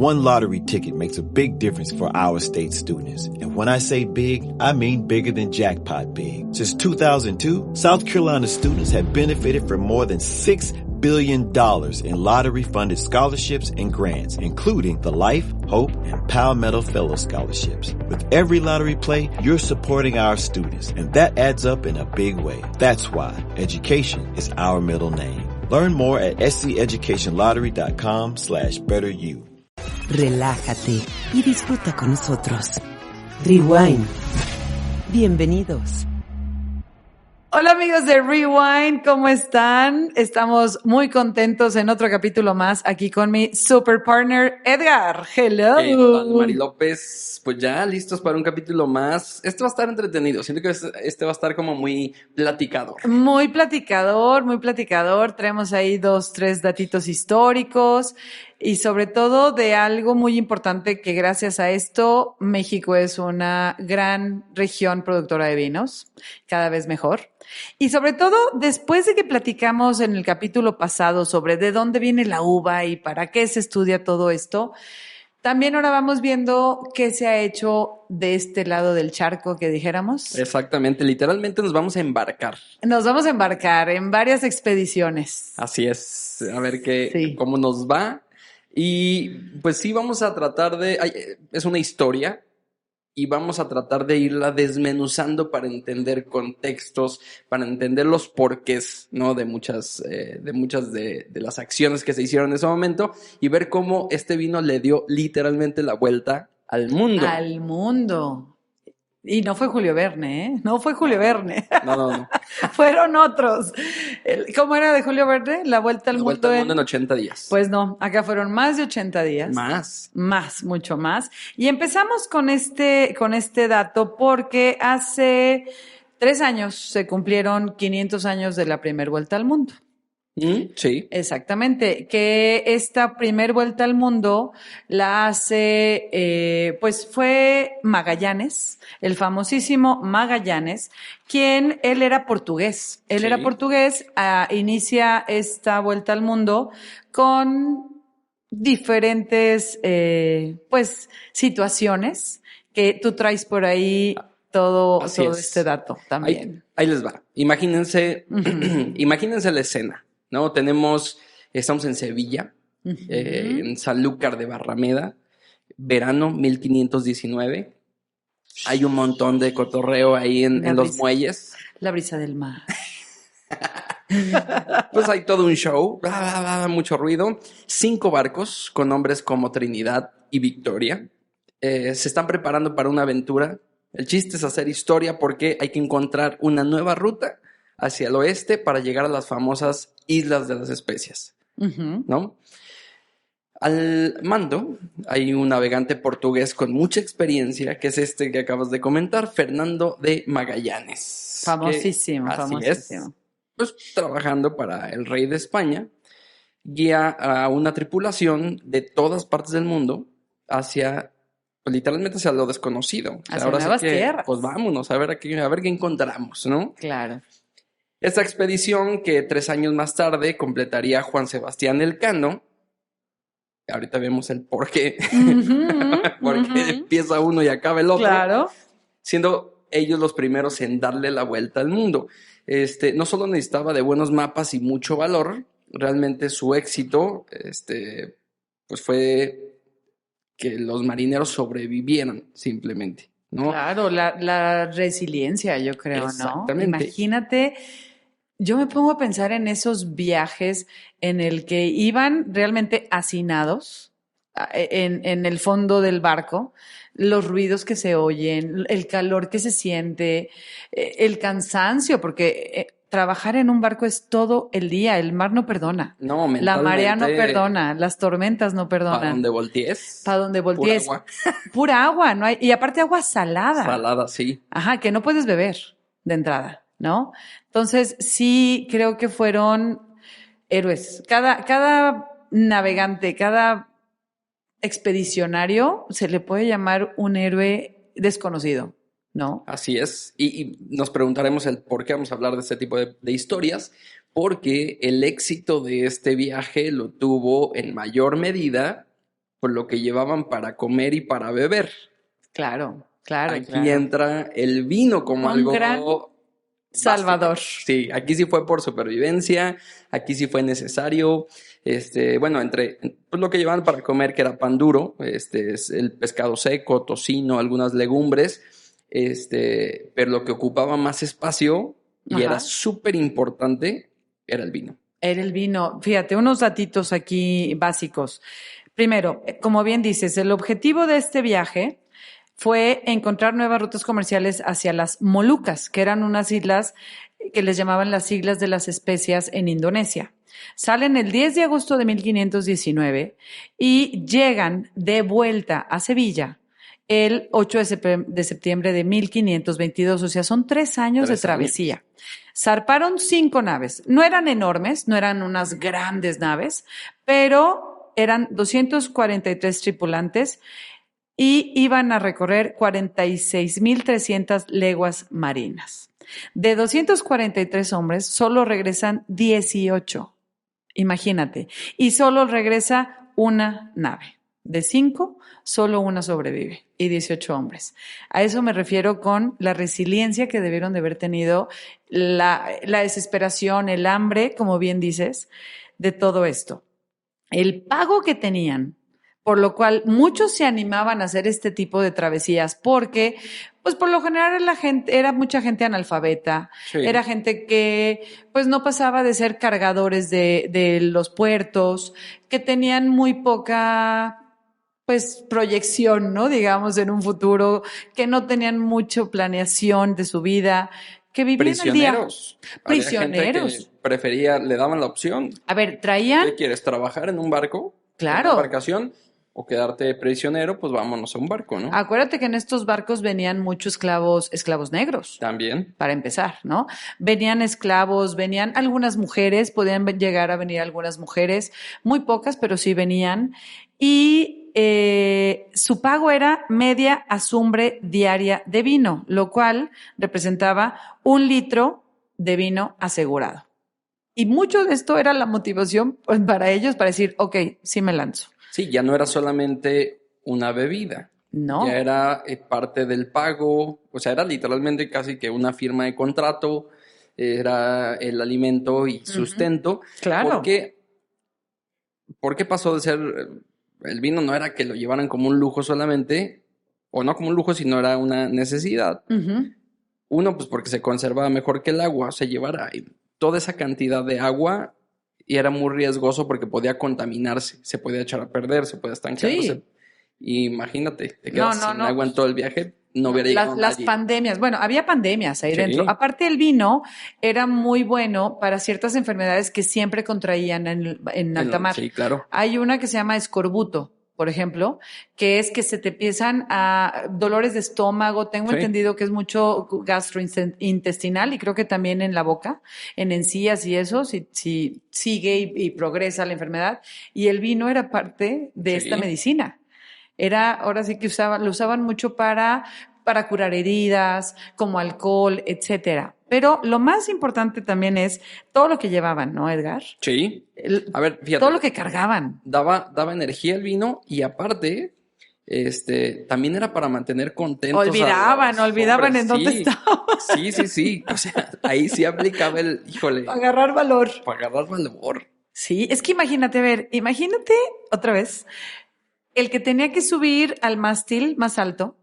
one lottery ticket makes a big difference for our state students. And when I say big, I mean bigger than jackpot big. Since 2002, South Carolina students have benefited from more than $6 billion in lottery-funded scholarships and grants, including the Life, Hope, and Palmetto Fellow Scholarships. With every lottery play, you're supporting our students, and that adds up in a big way. That's why education is our middle name. Learn more at sceducationlottery.com/betteryou. Relájate y disfruta con nosotros. Rewind. Bienvenidos. Hola amigos de Rewind, ¿cómo están? Estamos muy contentos en otro capítulo más aquí con mi super partner Edgar. Hello. Hola, Mari López, pues ya listos para un capítulo más. Este va a estar entretenido, siento que este va a estar como muy platicador. Muy platicador, muy platicador. Traemos ahí 2, 3 datitos históricos y sobre todo de algo muy importante que gracias a esto México es una gran región productora de vinos, cada vez mejor. Y sobre todo, después de que platicamos en el capítulo pasado sobre de dónde viene la uva y para qué se estudia todo esto, también ahora vamos viendo qué se ha hecho de este lado del charco, que dijéramos. Exactamente, literalmente nos vamos a embarcar. Nos vamos a embarcar en varias expediciones. Así es, a ver Sí. cómo nos va. Y pues sí, vamos a tratar es una historia. Y vamos a tratar de irla desmenuzando para entender contextos, para entender los porqués, ¿no? de muchas de las acciones que se hicieron en ese momento y ver cómo este vino le dio literalmente la vuelta al mundo. Al mundo. Y no fue Julio Verne, ¿eh? No fue Julio Verne. No. Fueron otros. ¿Cómo era de Julio Verne? La vuelta al mundo. La vuelta al mundo en 80 días. Pues no, acá fueron más de 80 días. Más, mucho más. Y empezamos con este dato porque hace 3 años se cumplieron 500 años de la primera vuelta al mundo. Sí. Exactamente, que esta primer vuelta al mundo la hace, pues fue Magallanes, el famosísimo Magallanes, él era portugués. Él era portugués, inicia esta vuelta al mundo con diferentes, pues, situaciones que tú traes por ahí todo este dato también. Ahí les va. Imagínense la escena. ¿No? Estamos en Sevilla, en Sanlúcar de Barrameda, verano 1519. Hay un montón de cotorreo ahí en los muelles. La brisa del mar. Pues hay todo un show, mucho ruido. 5 barcos con nombres como Trinidad y Victoria. Se están preparando para una aventura. El chiste es hacer historia porque hay que encontrar una nueva ruta hacia el oeste para llegar a las famosas Islas de las Especias, ¿no? Al mando hay un navegante portugués con mucha experiencia, que es este que acabas de comentar, Fernando de Magallanes. Famosísimo. Pues trabajando para el rey de España, guía a una tripulación de todas partes del mundo literalmente hacia lo desconocido. Hacia nuevas tierras. Pues vámonos a ver qué encontramos, ¿no? Claro. Esta expedición que 3 años más tarde completaría Juan Sebastián Elcano. Ahorita vemos el por qué. Porque empieza uno y acaba el otro. Claro. Siendo ellos los primeros en darle la vuelta al mundo. No solo necesitaba de buenos mapas y mucho valor, realmente su éxito, pues fue que los marineros sobrevivieran simplemente, ¿no? Claro, la resiliencia, yo creo, ¿no? Exactamente. Imagínate, yo me pongo a pensar en esos viajes en el que iban realmente hacinados en el fondo del barco, los ruidos que se oyen, el calor que se siente, el cansancio, porque trabajar en un barco es todo el día, el mar no perdona. No, mentalmente. La marea no perdona, las tormentas no perdonan. Para donde voltees. Pura agua. Pura agua, no hay, y aparte agua salada. Salada, sí. Ajá, que no puedes beber de entrada, ¿no? Entonces, sí creo que fueron héroes. Cada navegante, cada expedicionario se le puede llamar un héroe desconocido, ¿no? Así es. Y nos preguntaremos el por qué vamos a hablar de este tipo de historias, porque el éxito de este viaje lo tuvo en mayor medida por lo que llevaban para comer y para beber. Claro. Aquí entra el vino como Un algo gran salvador. Sí, aquí sí fue por supervivencia, aquí sí fue necesario. Bueno, entre pues, lo que llevaban para comer, que era pan duro, es el pescado seco, tocino, algunas legumbres, pero lo que ocupaba más espacio y Ajá. era súper importante era el vino. Era el vino. Fíjate, unos datitos aquí básicos. Primero, como bien dices, el objetivo de este viaje fue encontrar nuevas rutas comerciales hacia las Molucas, que eran unas islas que les llamaban las Islas de las Especias en Indonesia. Salen el 10 de agosto de 1519 y llegan de vuelta a Sevilla el 8 de septiembre de 1522, o sea, son 3 años de 3 travesía. años. Zarparon 5 naves, no eran enormes, no eran unas grandes naves, pero eran 243 tripulantes y iban a recorrer 46,300 leguas marinas. De 243 hombres, solo regresan 18. Imagínate. Y solo regresa una nave. De 5, solo una sobrevive y 18 hombres. A eso me refiero con la resiliencia que debieron de haber tenido, la desesperación, el hambre, como bien dices, de todo esto. El pago que tenían, por lo cual muchos se animaban a hacer este tipo de travesías, porque, pues por lo general era mucha gente analfabeta, Sí. era gente que, pues no pasaba de ser cargadores de los puertos, que tenían muy poca, pues proyección, ¿no? Digamos, en un futuro, que no tenían mucha planeación de su vida, que vivían al día. Prisioneros. Había gente Prisioneros. que prefería, le daban la opción. A ver, traían, ¿Qué quieres? ¿Trabajar en un barco? Claro. ¿En una embarcación? ¿O quedarte prisionero? Pues vámonos a un barco, ¿no? acuérdate que en estos barcos venían muchos esclavos negros. También. Para empezar, ¿no? Venían esclavos, venían algunas mujeres, podían llegar a venir algunas mujeres, muy pocas, pero sí venían. Y su pago era media azumbre diaria de vino, lo cual representaba 1 litro de vino asegurado. Y mucho de esto era la motivación pues, para ellos, para decir, ok, sí me lanzo. Sí, ya no era solamente una bebida. No. Ya era parte del pago. O sea, era literalmente casi que una firma de contrato. Era el alimento y sustento. Claro. ¿Por qué pasó de ser... El vino no era que lo llevaran como un lujo solamente, o no como un lujo, sino era una necesidad. Ujú. Uno, pues porque se conservaba mejor que el agua. O sea, llevar toda esa cantidad de agua y era muy riesgoso porque podía contaminarse, se podía echar a perder, se podía estancar. Sí. O sea, imagínate, te quedas sin agua en todo el viaje, no hubiera llegado Las nadie. pandemias, bueno, había pandemias ahí Sí. dentro. Aparte, el vino era muy bueno para ciertas enfermedades que siempre contraían en alta mar. Sí, claro. Hay una que se llama escorbuto, por ejemplo, que es que se te empiezan a dolores de estómago. Tengo Sí. entendido que es mucho gastrointestinal y creo que también en la boca, en encías y eso, si sigue y progresa la enfermedad. Y el vino era parte de Sí. esta medicina. Ahora sí que lo usaban mucho para curar heridas, como alcohol, etcétera. Pero lo más importante también es todo lo que llevaban, ¿no, Edgar? Sí. A ver, fíjate. Todo lo que cargaban. Daba energía el vino y aparte, también era para mantener contentos. Olvidaban hombres. en dónde Sí. estaban. Sí. O sea, ahí sí aplicaba híjole, Para agarrar valor. para agarrar valor. Sí, es que imagínate otra vez, el que tenía que subir al mástil más alto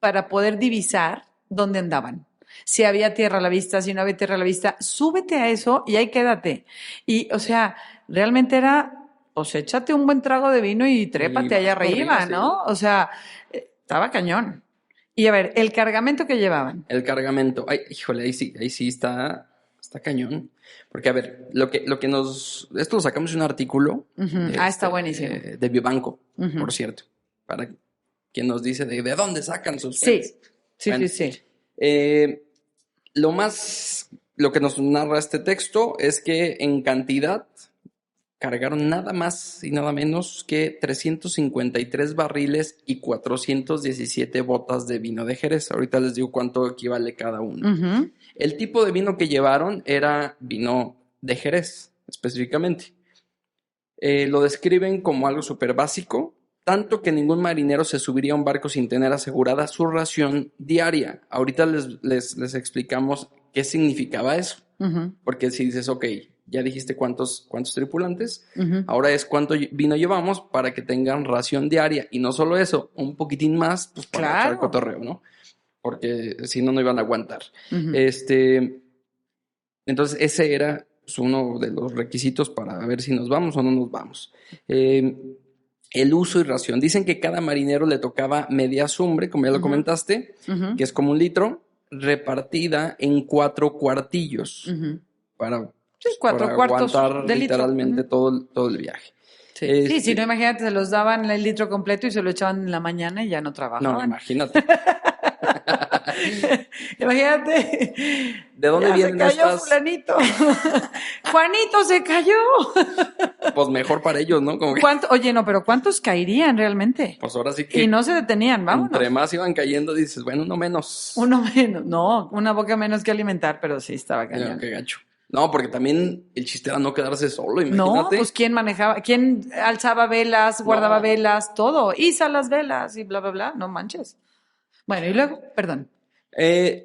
para poder divisar dónde andaban. Si había tierra a la vista, si no había tierra a la vista, súbete a eso y ahí quédate. Y, o sea, realmente era, pues échate un buen trago de vino y trépate Y allá vas para arriba, arriba, ¿no? O sea, estaba cañón. Y a ver, el cargamento que llevaban. El cargamento. Ay, híjole, ahí sí está cañón. Porque, a ver, esto lo sacamos de un artículo. Ujú. Está buenísimo. De Biobanco, Ujú. por cierto. Para quien nos dice de dónde sacan sus Sí, fuentes. sí, Bueno, sí. Lo que nos narra este texto es que en cantidad cargaron nada más y nada menos que 353 barriles y 417 botas de vino de Jerez. Ahorita les digo cuánto equivale cada uno. Ujú. El tipo de vino que llevaron era vino de Jerez, específicamente. Lo describen como algo súper básico, tanto que ningún marinero se subiría a un barco sin tener asegurada su ración diaria. Ahorita les explicamos qué significaba eso. Ujú, Porque si dices, ok, ya dijiste cuántos tripulantes, ujú. ahora es cuánto vino llevamos para que tengan ración diaria. Y no solo eso, un poquitín más, pues para echar Claro. el cotorreo, ¿no? Porque si no, no iban a aguantar. Ujú. Entonces, ese era pues, uno de los requisitos para ver si nos vamos o no nos vamos. El uso y ración. Dicen que cada marinero le tocaba media azumbre, como ya lo Ujú. comentaste, Ujú, que es como 1 litro, repartida en 4 cuartillos ujú. para, Sí, 4 para cuartos aguantar de litro. literalmente Ujú. todo el viaje. Sí. Este, Sí, si no, imagínate, se los daban el litro completo y se lo echaban en la mañana y ya no no, trabajaban. imagínate. Imagínate. ¿De dónde Ya se vienen cayó estas? fulanito. Juanito se cayó. Pues mejor para ellos, ¿no? Como que, Oye, no, pero ¿cuántos caerían realmente? pues ahora sí que Y no se detenían, vámonos. entre más iban cayendo, dices, bueno, uno menos. Uno menos, no, una boca menos que alimentar, pero sí estaba Mira, cañón. qué gacho. No, porque también el chiste era no quedarse solo, No, imagínate. pues quién manejaba, quién alzaba velas, guardaba No. velas, todo, iza las velas y bla, bla, bla, no manches. Bueno, y luego, perdón.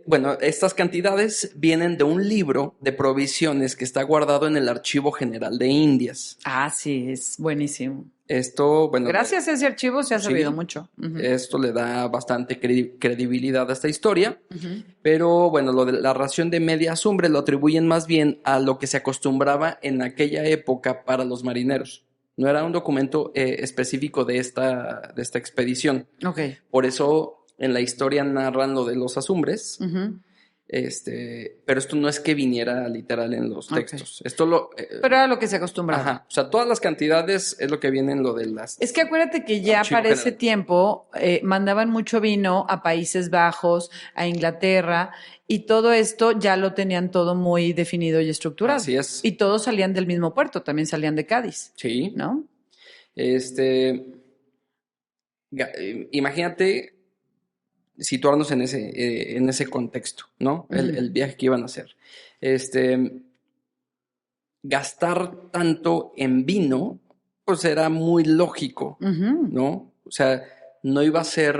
Bueno, estas cantidades vienen de un libro de provisiones que está guardado en el Archivo General de Indias. Ah, sí, es buenísimo. Esto, bueno, Gracias a ese archivo se ha sí, servido mucho. Ujú, esto le da bastante credibilidad a esta historia. ujú. Pero bueno, lo de la ración de media azumbre lo atribuyen más bien a lo que se acostumbraba en aquella época para los marineros. No era un documento específico de esta Ok. expedición. Por eso en la historia narran lo de los azumbres, Ujú. pero esto no es que viniera literal en los Ok. textos. Esto lo... Pero era lo que se acostumbraba. ajá, o sea, todas las cantidades es lo que viene en lo de las... Es que acuérdate que ya Archivo para ese General. tiempo mandaban mucho vino a Países Bajos, a Inglaterra, y todo esto ya lo tenían todo muy definido y estructurado. Así es. Y todos salían del mismo puerto, también salían de Cádiz, Sí. ¿no? Imagínate situarnos en ese contexto, ¿no? Ujú. El viaje que iban a hacer. Gastar tanto en vino, pues era muy lógico, Ujú. ¿no? O sea, no iba a ser,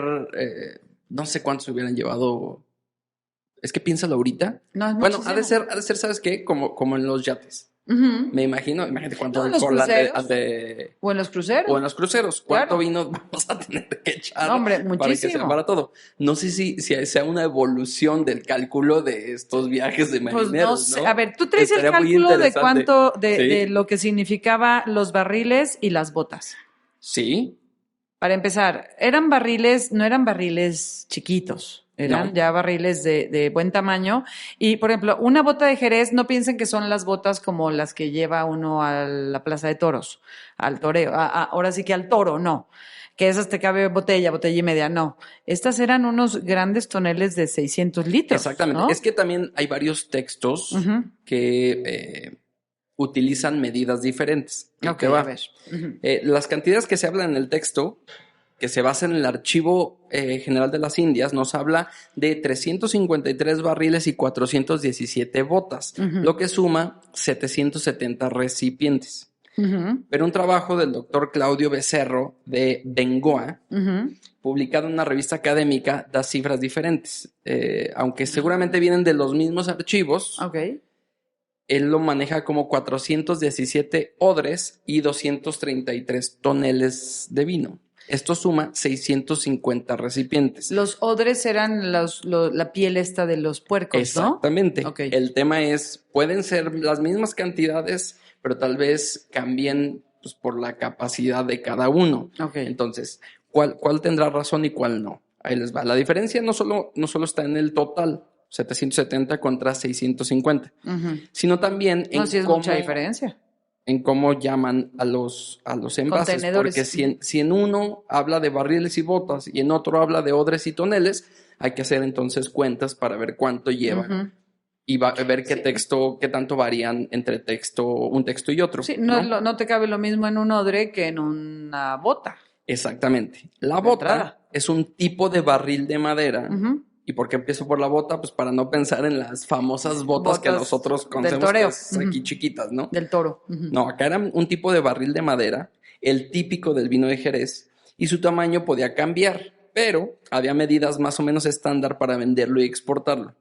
no sé cuántos hubieran llevado. Es que piénsalo ahorita. No, es Bueno, muchísimo. ha de ser, ¿sabes qué? Como en los yates. Ujú. Me imagino, imagínate cuánto No, en los alcohol cruceros. O en los cruceros. o en los cruceros, ¿cuánto Claro. vino vamos a tener que echar No, hombre, para que sea muchísimo. para todo? No sé si sea una evolución del cálculo de estos viajes de Pues marineros, no sé. ¿no? A ver, tú traes el Estaría muy cálculo de interesante. cuánto, Sí. de lo que significaba los barriles y las botas. Sí, Para empezar, no eran barriles chiquitos, eran No. ya barriles de buen tamaño. Y, por ejemplo, una bota de Jerez, no piensen que son las botas como las que lleva uno a la plaza de toros, al toreo, ahora sí que al toro, no. Que esas te cabe botella y media, no. Estas eran unos grandes toneles de 600 litros. exactamente. ¿no? Es que también hay varios textos Ujú. que utilizan medidas diferentes. Ok, ¿Qué va? a ver. Ujú. Las cantidades que se hablan en el texto, que se basa en el Archivo General de las Indias, nos habla de 353 barriles y 417 botas, Ujú. lo que suma 770 recipientes. Ujú. Pero un trabajo del doctor Claudio Becerro de Bengoa, Ujú. publicado en una revista académica, da cifras diferentes. Aunque seguramente vienen de los mismos archivos, Ok. él lo maneja como 417 odres y 233 toneles de vino. Esto suma 650 recipientes. Los odres eran la piel esta de los puercos, Exactamente. ¿no? Ok. El tema es, pueden ser las mismas cantidades, pero tal vez cambien pues, por la capacidad de cada uno. Ok. Entonces, ¿cuál tendrá razón y cuál no? Ahí les va. La diferencia no solo está en el total, 770 contra 650, Ujú. sino también No, sí es mucha diferencia. en cómo llaman a los envases. Contenedores. Porque si en uno habla de barriles y botas y en otro habla de odres y toneles, hay que hacer entonces cuentas para ver cuánto llevan. Ujú. Y ver qué Sí. texto, qué tanto varían entre un texto y otro. Sí, no te cabe lo mismo en un odre que en una bota. Exactamente. La De bota entrada. es un tipo de barril de madera. Ujú. ¿Y por qué empiezo por la bota? Pues para no pensar en las famosas botas que Botas nosotros del conocemos toreo. que es aquí Ujú. chiquitas, ¿no? Del toro. Ujú. No, acá era un tipo de barril de madera, el típico del vino de Jerez, y su tamaño podía cambiar, pero había medidas más o menos estándar para venderlo y exportarlo.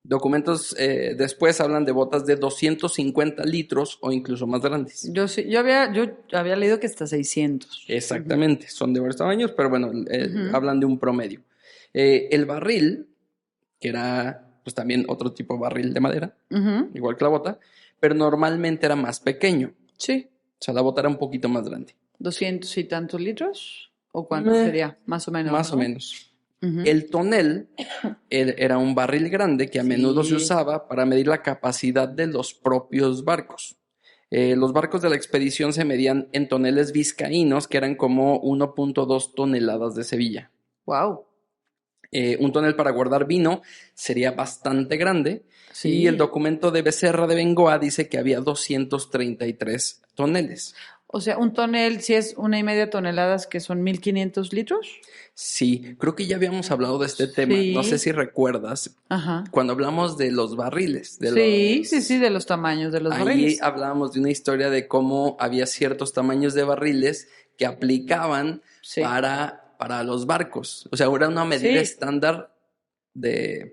Documentos después hablan de botas de 250 litros o incluso más grandes. Yo había leído que hasta 600. Exactamente, son de varios tamaños, pero bueno, hablan de un promedio. El barril, que era pues también otro tipo de barril de madera, igual que la bota, pero normalmente era más pequeño. Sí. O sea, la bota era un poquito más grande. 200 y tantos litros, ¿o cuánto sería? Más o menos. Más ¿no? o menos. El tonel era un barril grande que a menudo se usaba para medir la capacidad de los propios barcos. Los barcos de la expedición se medían en toneles vizcaínos, que eran como 1.2 toneladas de Sevilla. Wow. Un tonel para guardar vino sería bastante grande. Sí. Y el documento de Becerra de Bengoa dice que había 233 toneles. O sea, un tonel, si es 1,5 toneladas, que son 1,500 litros. Sí, creo que ya habíamos hablado de este tema. No sé si recuerdas. Ajá. Cuando hablamos de los barriles. Sí, de los tamaños de los barriles. Ahí hablábamos de una historia de cómo había ciertos tamaños de barriles que aplicaban para los barcos. O sea, era una medida estándar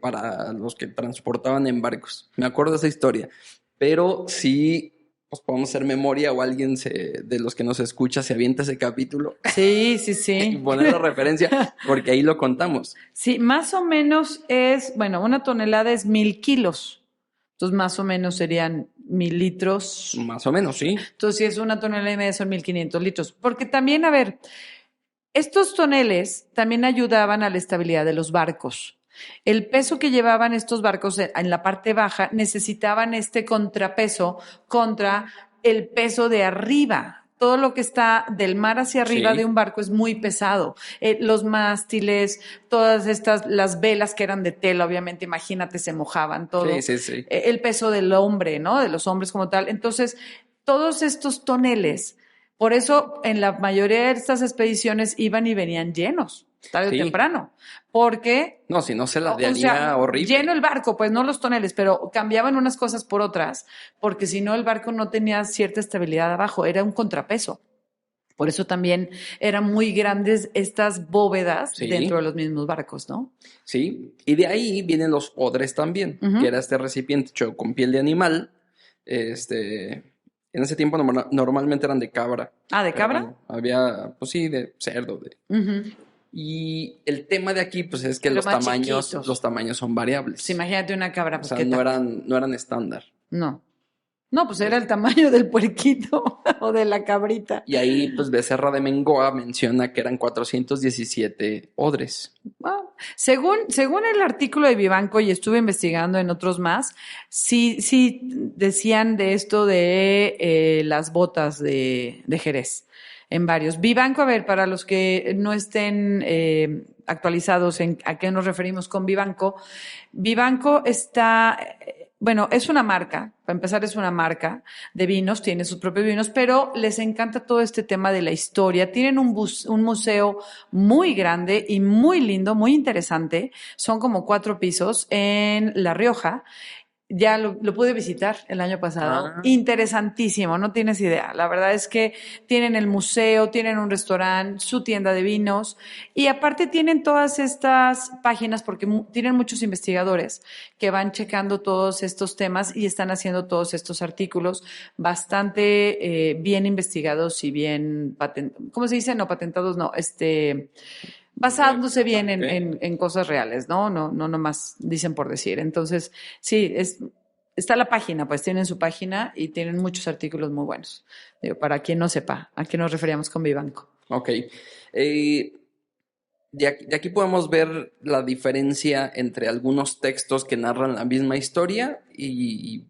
para los que transportaban en barcos. Me acuerdo de esa historia. Pero sí, pues podemos hacer memoria o alguien de los que nos escucha se avienta ese capítulo. Sí. Y poner la referencia, porque ahí lo contamos. Sí, más o menos una tonelada es 1,000 kilos. Entonces, más o menos serían 1,000 litros. Más o menos, sí. Entonces, si es 1,5 toneladas, son 1,500 litros. Porque también, a ver, estos toneles también ayudaban a la estabilidad de los barcos. El peso que llevaban estos barcos en la parte baja necesitaban este contrapeso contra el peso de arriba. Todo lo que está del mar hacia arriba de un barco es muy pesado. Los mástiles, todas las velas que eran de tela, obviamente, imagínate, se mojaban todo. Sí. El peso del hombre, ¿no? De los hombres como tal. Entonces, todos estos toneles, por eso en la mayoría de estas expediciones iban y venían llenos, tarde o temprano. Porque... No, si no se la daría horrible. Lleno el barco, pues no los toneles, pero cambiaban unas cosas por otras, porque si no el barco no tenía cierta estabilidad abajo, era un contrapeso. Por eso también eran muy grandes estas bóvedas dentro de los mismos barcos, ¿no? Sí, y de ahí vienen los odres también, que era este recipiente hecho con piel de animal. En ese tiempo normalmente eran de cabra. Ah, ¿de cabra? Bueno, había, pues sí, de cerdo. Y el tema de aquí, pues, es que los tamaños son variables. Pues imagínate una cabra. Pues, o sea, no eran estándar. No, pues era el tamaño del puerquito o de la cabrita. Y ahí, pues, Becerra de Bengoa menciona que eran 417 odres. Wow. Según el artículo de Vivanco, y estuve investigando en otros más, sí decían de esto de las botas de Jerez. En varios. Vivanco, a ver, para los que no estén actualizados en a qué nos referimos con Vivanco, Vivanco está, es una marca, para empezar es una marca de vinos, tiene sus propios vinos, pero les encanta todo este tema de la historia. Tienen un museo muy grande y muy lindo, muy interesante. Son como 4 pisos en La Rioja. Ya lo pude visitar el año pasado. Interesantísimo, no tienes idea. La verdad es que tienen el museo, tienen un restaurante, su tienda de vinos y aparte tienen todas estas páginas porque tienen muchos investigadores que van checando todos estos temas y están haciendo todos estos artículos bastante bien investigados y bien ¿cómo se dice? No, patentados, no, basándose bien en cosas reales, ¿no? No nomás dicen por decir. Entonces, sí, está la página, pues tienen su página y tienen muchos artículos muy buenos. Para quien no sepa, ¿a qué nos referíamos con Vivanco? Ok. De aquí podemos ver la diferencia entre algunos textos que narran la misma historia y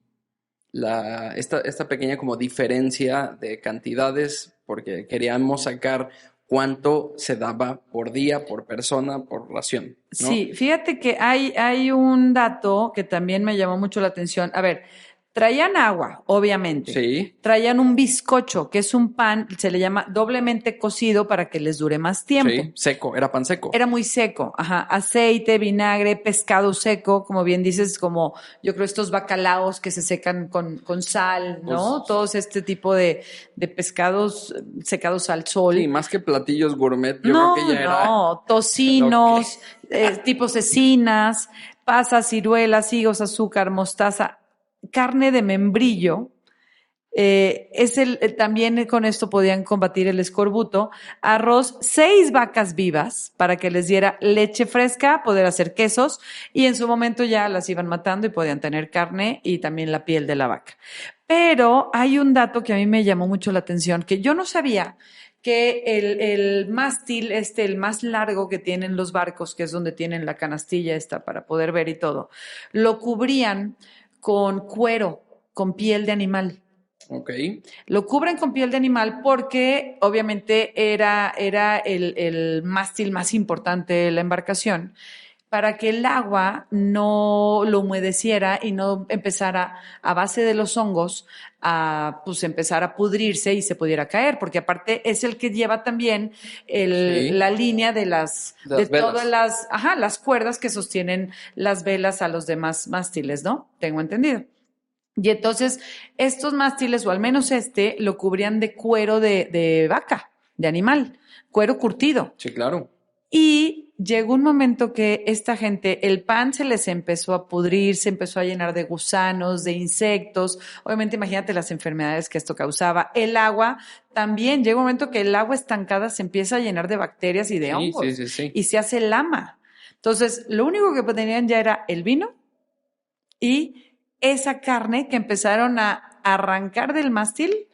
esta pequeña como diferencia de cantidades, porque queríamos sacar cuánto se daba por día, por persona, por ración, ¿no? Sí, fíjate que hay un dato que también me llamó mucho la atención. A ver, Traían agua, obviamente. Sí. Traían un bizcocho, que es un pan, se le llama doblemente cocido para que les dure más tiempo. Sí, seco, era pan seco. Era muy seco, ajá. Aceite, vinagre, pescado seco, como bien dices, como yo creo estos bacalaos que se secan con sal, ¿no? Pues, Todos este tipo de pescados secados al sol. Sí, más que platillos gourmet, yo No, creo que ya era. no, tocinos, tipo cecinas, pasas, ciruelas, higos, azúcar, mostaza, carne de membrillo. También con esto podían combatir el escorbuto. Arroz, 6 vacas vivas para que les diera leche fresca, poder hacer quesos, y en su momento ya las iban matando y podían tener carne y también la piel de la vaca. Pero hay un dato que a mí me llamó mucho la atención, que yo no sabía, que el mástil, el más largo que tienen los barcos, que es donde tienen la canastilla esta para poder ver y todo, lo cubrían con cuero, con piel de animal. Ok. Lo cubren con piel de animal porque obviamente era el mástil más importante de la embarcación, para que el agua no lo humedeciera y no empezara a base de los hongos a pues empezar a pudrirse y se pudiera caer, porque aparte es el que lleva también Sí. la línea de Las de velas. todas las cuerdas que sostienen las velas a los demás mástiles, ¿no? Tengo entendido. Y entonces estos mástiles, o al menos lo cubrían de cuero de vaca, de animal, cuero curtido. Sí, claro. Y llegó un momento que esta gente, el pan se les empezó a pudrir, se empezó a llenar de gusanos, de insectos. Obviamente, imagínate las enfermedades que esto causaba. El agua también, llega un momento que el agua estancada se empieza a llenar de bacterias y de hongos. Sí. Y se hace lama. Entonces, lo único que tenían ya era el vino y esa carne que empezaron a arrancar del mástil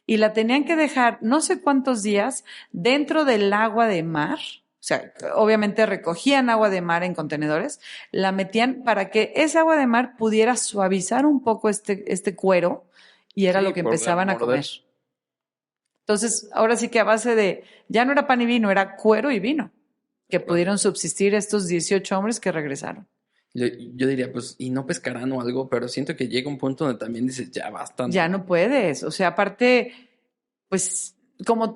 y la tenían que dejar no sé cuántos días dentro del agua de mar. O sea, obviamente recogían agua de mar en contenedores, la metían para que esa agua de mar pudiera suavizar un poco este cuero y era Sí, lo que por empezaban a morder. comer. Entonces, ahora sí que a base de, ya no era pan y vino, era cuero y vino, que pudieron subsistir estos 18 hombres que regresaron. Yo diría, pues, y no pescarán o algo, pero siento que llega un punto donde también dices, ya basta. Ya no puedes. O sea, aparte, pues,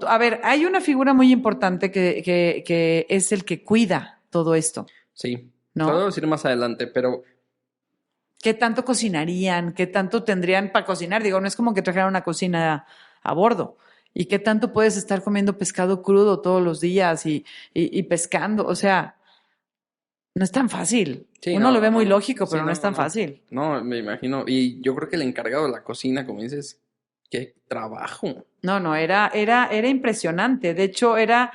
a ver, hay una figura muy importante que es el que cuida todo esto, Sí, ¿no? te lo voy a decir más adelante, pero ¿Qué tanto cocinarían? ¿Qué tanto tendrían para cocinar? Digo, no es como que trajeran una cocina a bordo. ¿Y qué tanto puedes estar comiendo pescado crudo todos los días y pescando? O sea, no es tan fácil. sí, Uno no, lo ve muy no. lógico, Sí, pero no es tan fácil. No, me imagino. Y yo creo que el encargado de la cocina, como dices, qué trabajo. No, era impresionante. De hecho, era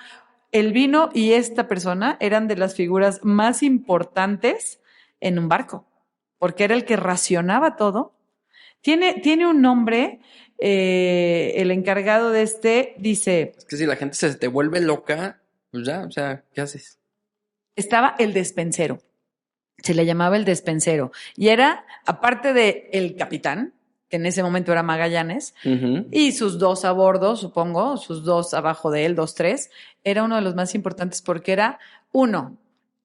el vino y esta persona eran de las figuras más importantes en un barco, porque era el que racionaba todo. Tiene un nombre, el encargado de dice, Es que si la gente se te vuelve loca, pues ya, o sea, ¿qué haces? estaba el despensero. Se le llamaba el despensero. Y era, aparte de el capitán, que en ese momento era Magallanes, Ujú. y sus 2 a bordo, supongo, sus 2 abajo de él, 2, 3, era uno de los más importantes porque era, uno,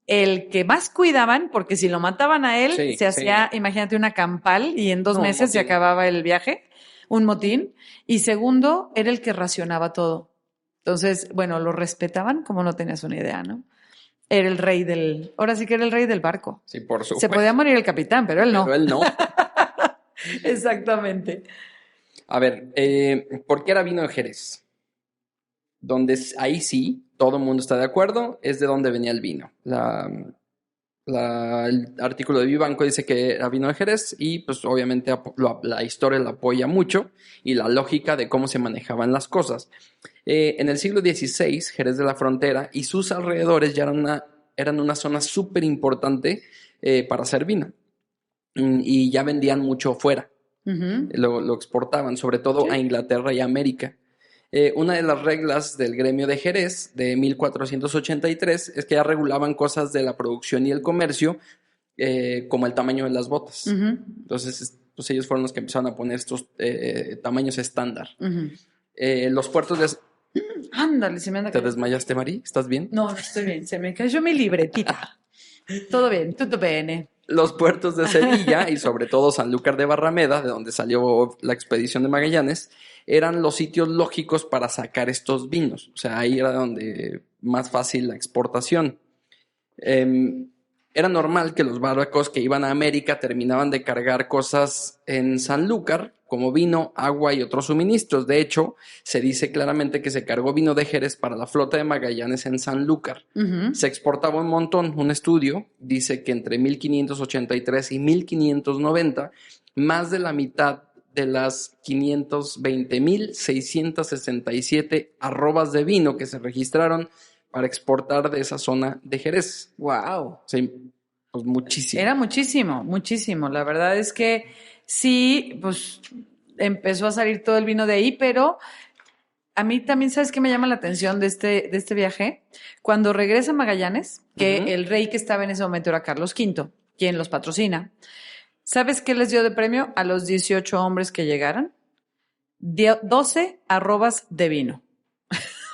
el que más cuidaban, porque si lo mataban a él, Sí, se hacía, imagínate, una campal y en 2 No, un meses se motín. acababa el viaje, un motín. Y segundo, era el que racionaba todo. Entonces, bueno, lo respetaban como no tenías una idea, ¿no? Era el rey ahora sí que era el rey del barco. Sí, por supuesto. Se podía morir el capitán, pero él no. Pero él no. Exactamente. A ver, ¿por qué era vino de Jerez? Ahí sí, todo el mundo está de acuerdo, es de dónde venía el vino. El artículo de Vivanco dice que era vino de Jerez y pues obviamente la historia la apoya mucho y la lógica de cómo se manejaban las cosas. En el siglo XVI, Jerez de la Frontera y sus alrededores ya eran una zona súper importante para hacer vino. Y ya vendían mucho fuera. Uh-huh. Lo exportaban, sobre todo Sí. a Inglaterra y América. Una de las reglas del gremio de Jerez de 1483 es que ya regulaban cosas de la producción y el comercio, como el tamaño de las botas. Uh-huh. Entonces, pues ellos fueron los que empezaron a poner estos tamaños estándar. Uh-huh. Los puertos de... Ándale, se me anda ¿Te cayendo. desmayaste, Mari? ¿Estás bien? No, no estoy bien. Se me cayó mi libretita. Todo bien, tutto bene. Los puertos de Sevilla y sobre todo Sanlúcar de Barrameda, de donde salió la expedición de Magallanes, eran los sitios lógicos para sacar estos vinos. O sea, ahí era donde más fácil la exportación. Era normal que los barcos que iban a América terminaban de cargar cosas en Sanlúcar, como vino, agua y otros suministros. De hecho, se dice claramente que se cargó vino de Jerez para la flota de Magallanes en Sanlúcar. Ujú. Se exportaba un montón. Un estudio dice que entre 1583 y 1590, más de la mitad de las 520,667 arrobas de vino que se registraron para exportar de esa zona de Jerez. Wow. Sí, pues muchísimo. Era muchísimo, muchísimo. La verdad es que sí, pues empezó a salir todo el vino de ahí, pero a mí también, ¿sabes qué me llama la atención de este viaje? Cuando regresa Magallanes, que Ujú. el rey que estaba en ese momento era Carlos V, quien los patrocina. ¿Sabes qué les dio de premio a los 18 hombres que llegaran? 12 arrobas de vino.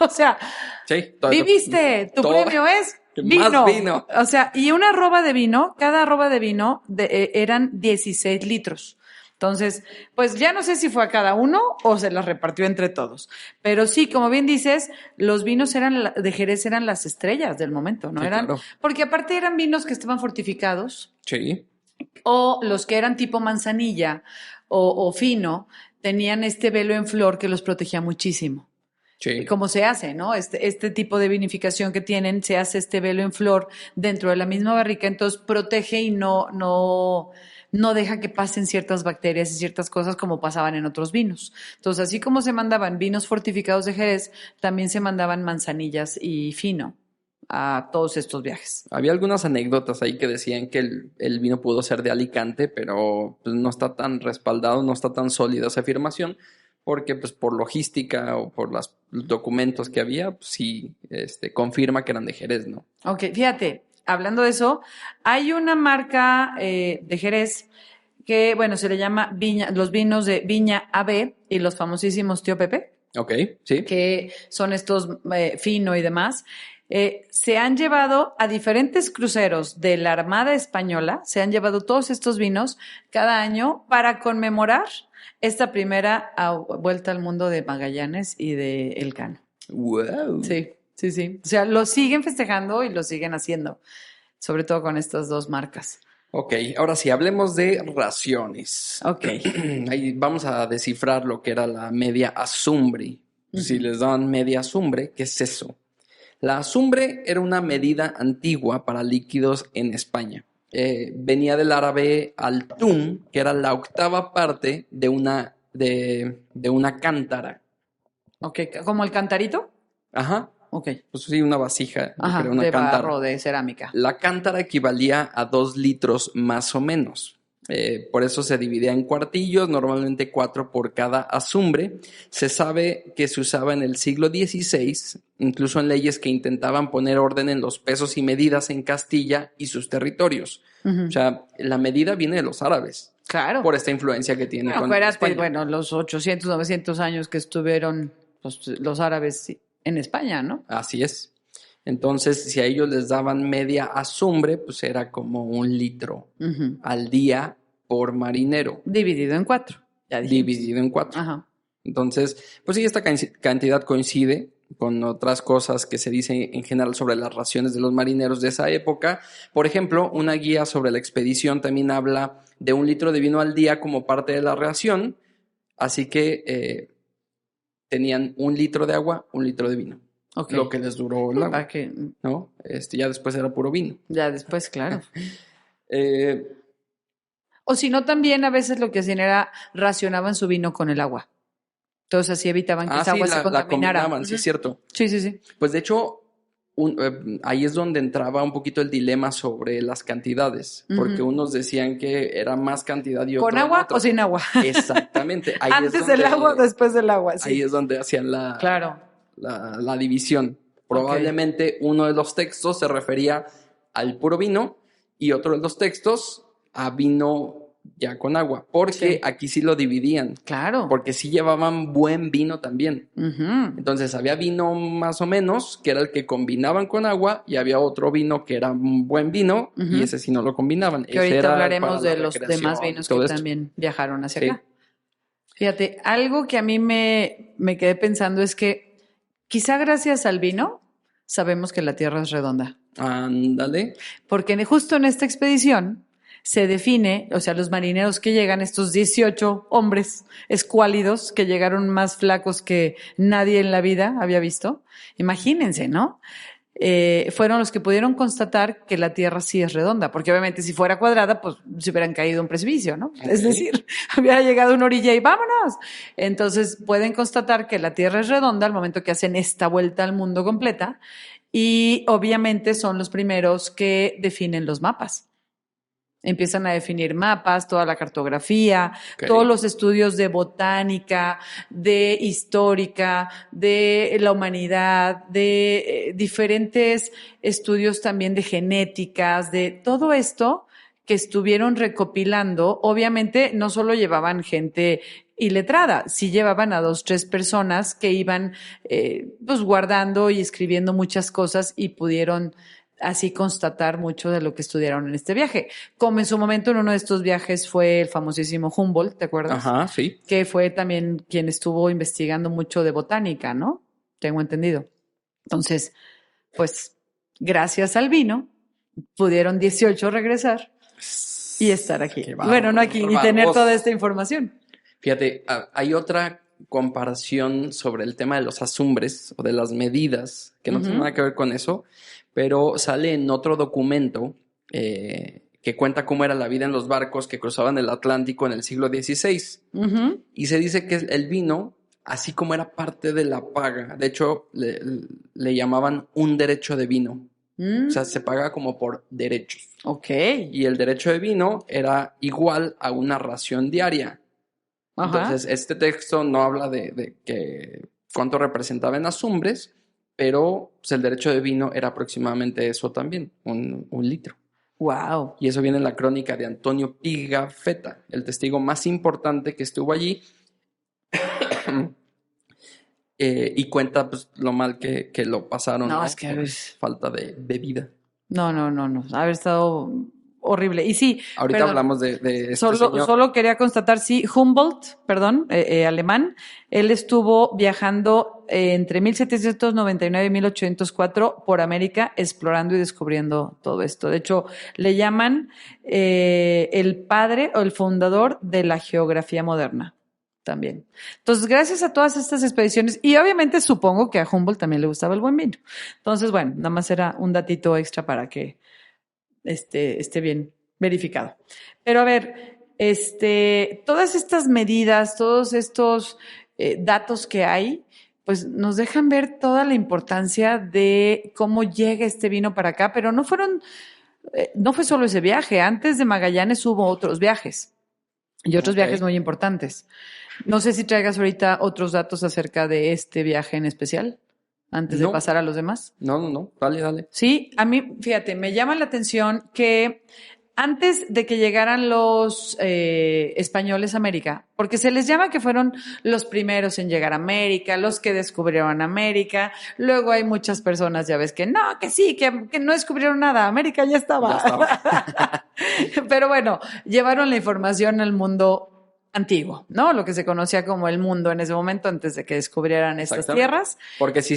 O sea, Sí, viviste, tu todo- premio es más vino. vino. O sea, y una arroba de vino, cada arroba de vino eran 16 litros. Entonces, pues ya no sé si fue a cada uno o se las repartió entre todos. Pero sí, como bien dices, los vinos de Jerez eran las estrellas del momento, ¿no? Sí, Eran, claro. porque aparte eran vinos que estaban fortificados, Sí, o los que eran tipo manzanilla o fino, tenían este velo en flor que los protegía muchísimo. sí. Como se hace, ¿no? Este tipo de vinificación que tienen, se hace este velo en flor dentro de la misma barrica, entonces protege y no deja que pasen ciertas bacterias y ciertas cosas como pasaban en otros vinos. Entonces, así como se mandaban vinos fortificados de Jerez, también se mandaban manzanillas y fino a todos estos viajes. Había algunas anécdotas ahí que decían que el vino pudo ser de Alicante, pero pues, no está tan respaldado, no está tan sólida esa afirmación, porque pues por logística o por los documentos que había, pues, sí confirma que eran de Jerez, ¿no? Ok, fíjate, hablando de eso, hay una marca de Jerez que, bueno, se le llama los vinos de Viña AB y los famosísimos Tío Pepe, Ok, sí. que son estos fino y demás. Se han llevado a diferentes cruceros de la Armada Española, se han llevado todos estos vinos cada año para conmemorar esta primera vuelta al mundo de Magallanes y de Elcano. Wow. Sí, sí, sí. O sea, lo siguen festejando y lo siguen haciendo, sobre todo con estas dos marcas. Ok, ahora sí, hablemos de raciones. Ok. Ahí vamos a descifrar lo que era la media azumbre. Si les dan media azumbre, ¿qué es eso? La azumbre era una medida antigua para líquidos en España. Venía del árabe al-tum, que era la octava parte de una cántara. Ok, ¿como el cantarito? Ajá, Ok. pues sí, una vasija, yo Ajá, creo, una de cántara. barro, de cerámica. La cántara equivalía a 2 litros más o menos. Por eso se dividía en cuartillos, normalmente 4 por cada azumbre. Se sabe que se usaba en el siglo XVI, incluso en leyes que intentaban poner orden en los pesos y medidas en Castilla y sus territorios. Ujú. O sea, la medida viene de los árabes, Claro. por esta influencia que tiene Bueno, con acuérdate, España. bueno, los 800, 900 años que estuvieron pues, los árabes en España, ¿no? Así es. Entonces, si a ellos les daban media azumbre, pues era como 1 litro Ujú. al día por marinero, Dividido en 4. Ya dijimos. dividido en 4. Ajá. Entonces, pues sí, esta cantidad coincide con otras cosas que se dicen en general sobre las raciones de los marineros de esa época. Por ejemplo, una guía sobre la expedición también habla de 1 litro de vino al día como parte de la ración, así que tenían 1 litro de agua, 1 litro de vino, Ok. lo que les duró el agua, Para que ¿no? Ya después era puro vino. ya después, claro. Eh, O si no, también a veces lo que hacían era racionaban su vino con el agua. Entonces así evitaban que esa sí, agua se la contaminara. combinaban, sí es cierto. Sí, sí, sí. Pues de hecho, ahí es donde entraba un poquito el dilema sobre las cantidades, porque Ujú. unos decían que era más cantidad y otros ¿Con agua otros. o sin agua? Exactamente. Ahí es Antes del donde- agua o después del agua, sí. Ahí es donde hacían Claro. la división. Probablemente uno de los textos se refería al puro vino y otro de los textos a vino ya con agua, porque Sí. aquí sí lo dividían, Claro. porque sí llevaban buen vino también. Ujú. Entonces había vino más o menos, que era el que combinaban con agua, y había otro vino que era un buen vino, y ese sí no lo combinaban. Que Ese ahorita era hablaremos para la de los demás recreación y vinos que todo esto. también viajaron hacia Sí. acá. Fíjate, algo que a mí me quedé pensando es que quizá gracias al vino sabemos que la Tierra es redonda. Ándale. Porque justo en esta expedición se define, o sea, los marineros que llegan, estos 18 hombres escuálidos que llegaron más flacos que nadie en la vida había visto, imagínense, ¿no? Fueron los que pudieron constatar que la Tierra sí es redonda, porque obviamente si fuera cuadrada, pues se hubieran caído un precipicio, ¿no? Es Ok. decir, hubiera llegado a una orilla y vámonos. Entonces pueden constatar que la Tierra es redonda al momento que hacen esta vuelta al mundo completa y obviamente son los primeros que definen los mapas. Empiezan a definir mapas, toda la cartografía, Ok. todos los estudios de botánica, de histórica, de la humanidad, de diferentes estudios también de genéticas, de todo esto que estuvieron recopilando. Obviamente no solo llevaban gente iletrada, sí llevaban a 2, 3 personas que iban pues guardando y escribiendo muchas cosas y pudieron así constatar mucho de lo que estudiaron en este viaje. Como en su momento en uno de estos viajes fue el famosísimo Humboldt, ¿te acuerdas? Ajá, sí. Que fue también quien estuvo investigando mucho de botánica, ¿no? Tengo entendido. Entonces, pues, gracias al vino, pudieron 18 regresar y estar aquí. Qué Bueno, no aquí, y bárbaros. tener toda esta información. Fíjate, hay otra comparación sobre el tema de los azumbres o de las medidas, que no tiene nada que ver con eso, pero sale en otro documento que cuenta cómo era la vida en los barcos que cruzaban el Atlántico en el siglo XVI. Ujú. Y se dice que el vino, así como era parte de la paga, de hecho le llamaban un derecho de vino. O sea, se paga como por derechos. Ok. Y el derecho de vino era igual a una ración diaria. Ajá. Entonces, este texto no habla de que cuánto representaba en azumbres, pero pues, el derecho de vino era aproximadamente eso también, un litro. Wow. Y eso viene en la crónica de Antonio Pigafetta, el testigo más importante que estuvo allí, y cuenta pues, lo mal que lo pasaron. No, ¿no? es que Por es- falta de bebida. No. Haber estado horrible. Y sí, Ahorita perdón, hablamos de este señor. solo quería constatar, sí, Humboldt, perdón, alemán, él estuvo viajando entre 1799 y 1804 por América, explorando y descubriendo todo esto. De hecho, le llaman el padre o el fundador de la geografía moderna. También. Entonces, gracias a todas estas expediciones, y obviamente supongo que a Humboldt también le gustaba el buen vino. Entonces, bueno, nada más era un datito extra para que esté bien verificado. Pero a ver, todas estas medidas, todos estos datos que hay, pues nos dejan ver toda la importancia de cómo llega este vino para acá, pero no fue solo ese viaje. Antes de Magallanes hubo otros viajes y otros viajes muy importantes. No sé si traigas ahorita otros datos acerca de este viaje en especial, antes de No. pasar a los demás. No, dale. Sí, a mí, fíjate, me llama la atención que antes de que llegaran los españoles a América, porque se les llama que fueron los primeros en llegar a América, los que descubrieron América, luego hay muchas personas, ya ves, que no, que sí, que no descubrieron nada, América ya estaba. Ya estaba. Pero bueno, llevaron la información al mundo antiguo, ¿no? Lo que se conocía como el mundo en ese momento, antes de que descubrieran estas Exactamente. tierras. Porque sí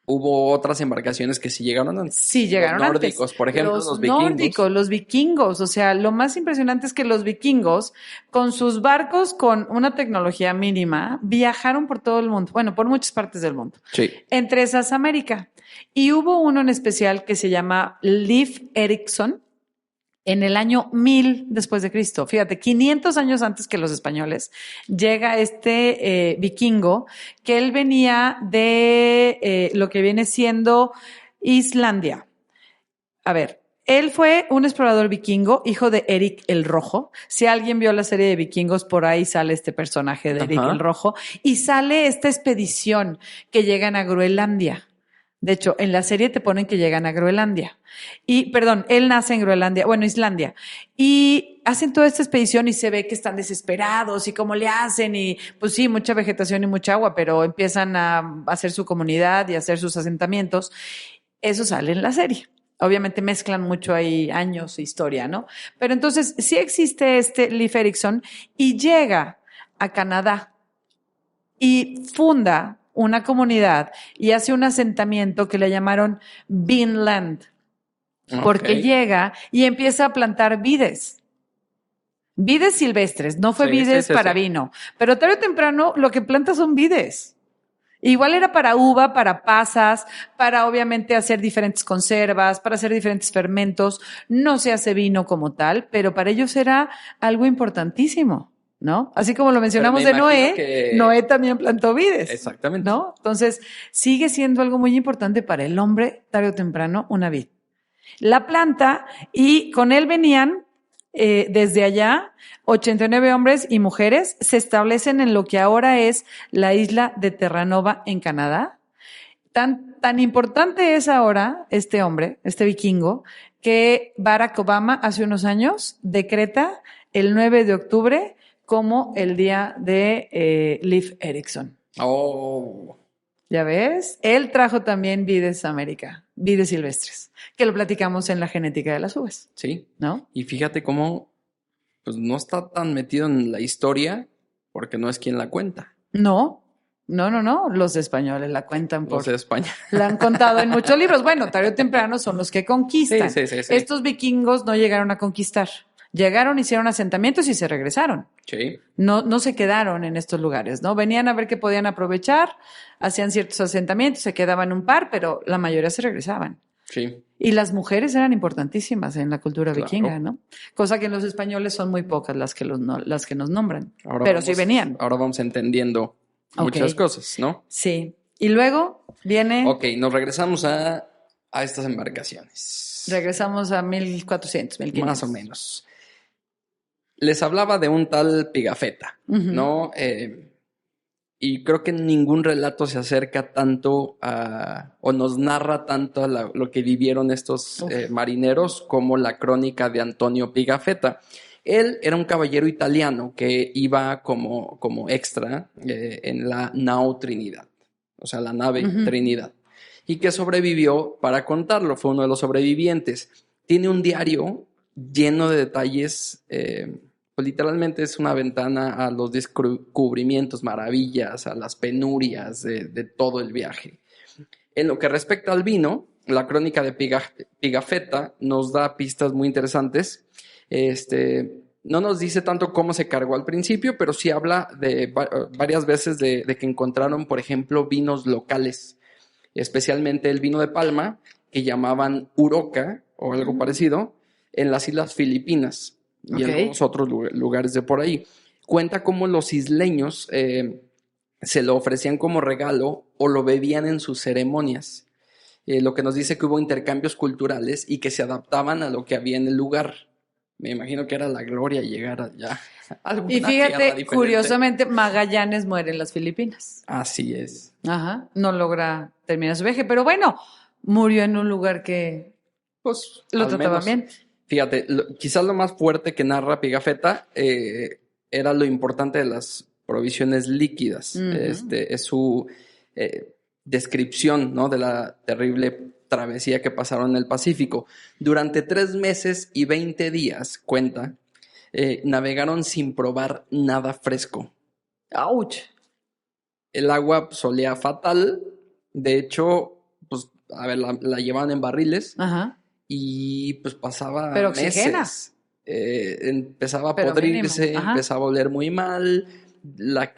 hubo otras embarcaciones que sí llegaron antes. Sí, llegaron los nórdicos, antes. por ejemplo, los nórdicos, los vikingos. O sea, lo más impresionante es que los vikingos, con sus barcos, con una tecnología mínima, viajaron por todo el mundo. Bueno, por muchas partes del mundo. Sí. Entre esas, América. Y hubo uno en especial que se llama Leif Erikson, en el año 1000 después de Cristo. Fíjate, 500 años antes que los españoles, llega este vikingo, que él venía de lo que viene siendo Islandia. A ver, él fue un explorador vikingo, hijo de Eric el Rojo. Si alguien vio la serie de vikingos, por ahí sale este personaje de Eric el Rojo. Y sale esta expedición que llegan a Groenlandia. De hecho, en la serie te ponen que llegan a Groenlandia. Y, perdón, él nace en Groenlandia, bueno, Islandia. Y hacen toda esta expedición y se ve que están desesperados y cómo le hacen. Y pues sí, mucha vegetación y mucha agua, pero empiezan a hacer su comunidad y a hacer sus asentamientos. Eso sale en la serie. Obviamente mezclan mucho ahí años e historia, ¿no? Pero entonces sí existe este Leif Erikson y llega a Canadá y funda una comunidad y hace un asentamiento que le llamaron Vinland, porque llega y empieza a plantar vides. Vides silvestres, no fue vides para vino, pero tarde o temprano lo que planta son vides. Igual era para uva, para pasas, para obviamente hacer diferentes conservas, para hacer diferentes fermentos. No se hace vino como tal, pero para ellos era algo importantísimo, ¿no? Así como lo mencionamos de Noé, Noé también plantó vides. Exactamente. ¿No? Entonces, sigue siendo algo muy importante para el hombre, tarde o temprano, una vid. La planta, y con él venían desde allá 89 hombres y mujeres, se establecen en lo que ahora es la isla de Terranova en Canadá. Tan importante es ahora este hombre, este vikingo, que Barack Obama hace unos años decreta el 9 de octubre como el día de Leif Erikson. Oh. ¿Ya ves? Él trajo también vides a América, vides silvestres, que lo platicamos en la genética de las uvas. Sí. ¿No? Y fíjate cómo pues no está tan metido en la historia porque no es quien la cuenta. No. Los españoles la cuentan por... Los de España. La han contado en muchos libros. Bueno, tarde o temprano son los que conquistan. Sí. Estos vikingos no llegaron a conquistar. Llegaron, hicieron asentamientos y se regresaron. Sí. No se quedaron en estos lugares, ¿no? Venían a ver qué podían aprovechar, hacían ciertos asentamientos, se quedaban un par, pero la mayoría se regresaban. Sí. Y las mujeres eran importantísimas en la cultura vikinga, Claro. ¿no? Cosa que en los españoles son muy pocas las que nos nombran. Pero sí venían. Ahora vamos entendiendo muchas cosas, ¿no? Sí. Y luego viene... Ok, nos regresamos a estas embarcaciones. Regresamos a 1400, 1500. Más o menos. Les hablaba de un tal Pigafetta, ¿no? Y creo que ningún relato se acerca tanto o nos narra tanto a lo que vivieron estos marineros como la crónica de Antonio Pigafetta. Él era un caballero italiano que iba como extra en la Nao Trinidad, o sea, la nave Trinidad, y que sobrevivió para contarlo, fue uno de los sobrevivientes. Tiene un diario lleno de detalles, pues literalmente es una ventana a los descubrimientos, maravillas, a las penurias de todo el viaje. En lo que respecta al vino, la crónica de Pigafetta nos da pistas muy interesantes. No nos dice tanto cómo se cargó al principio, pero sí habla de varias veces de que encontraron, por ejemplo, vinos locales, especialmente el vino de palma, que llamaban Uroca o algo parecido, en las Islas Filipinas y en los otros lugares de por ahí. Cuenta cómo los isleños se lo ofrecían como regalo o lo bebían en sus ceremonias. Lo que nos dice que hubo intercambios culturales y que se adaptaban a lo que había en el lugar. Me imagino que era la gloria llegar allá. Y fíjate, curiosamente, Magallanes muere en las Filipinas. Así es. Ajá, no logra terminar su viaje, pero bueno, murió en un lugar que pues lo trataban bien. Fíjate, quizás lo más fuerte que narra Pigafetta era lo importante de las provisiones líquidas. Es su descripción, ¿no?, de la terrible travesía que pasaron en el Pacífico. Durante 3 meses y 20 días, cuenta, navegaron sin probar nada fresco. ¡Auch! El agua pues, olía fatal. De hecho, pues, a ver, la llevaban en barriles. Ajá. Y pues pasaba pero meses. Empezaba a podrirse, empezaba a oler muy mal. La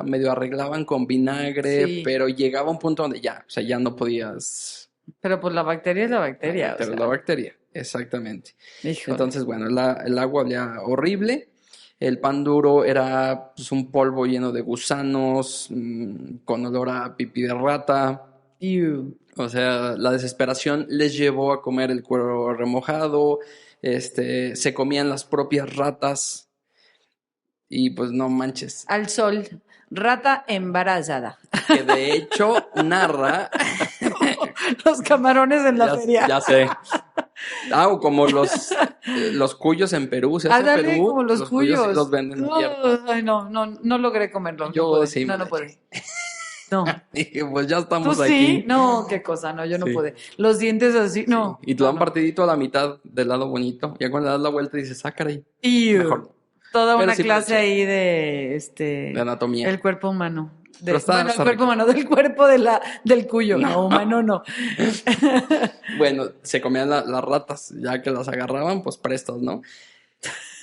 medio arreglaban con vinagre, pero llegaba un punto donde ya no podías. Pero pues la bacteria es la bacteria. La bacteria, exactamente. Híjole. Entonces, bueno, el agua olía horrible. El pan duro era pues, un polvo lleno de gusanos, con olor a pipí de rata. Ew. O sea, la desesperación les llevó a comer el cuero remojado, se comían las propias ratas y pues no manches. Al sol, rata embarazada. Que de hecho narra los camarones en la Ya, feria. ya sé. O como los cuyos en Perú. Se hace en Ándale, Perú, como los cuyos cuyos. los venden No, abiertos. ay, no logré comerlo. Yo no pude. sí me No la pude. No. Dije, pues ya ¿Tú estamos sí? aquí. No, qué cosa, no, yo no Sí. pude. Los dientes así, no. Y te lo no, han no. partidito a la mitad del lado bonito. Ya cuando le das la vuelta dices, caray, Iu. mejor no. Toda Pero una sí me lo clase eché. ahí de De anatomía. el cuerpo humano. Pero está el cuerpo rico. humano, del cuerpo del cuyo. No, humano no. Bueno, se comían las ratas, ya que las agarraban, pues prestas, ¿no?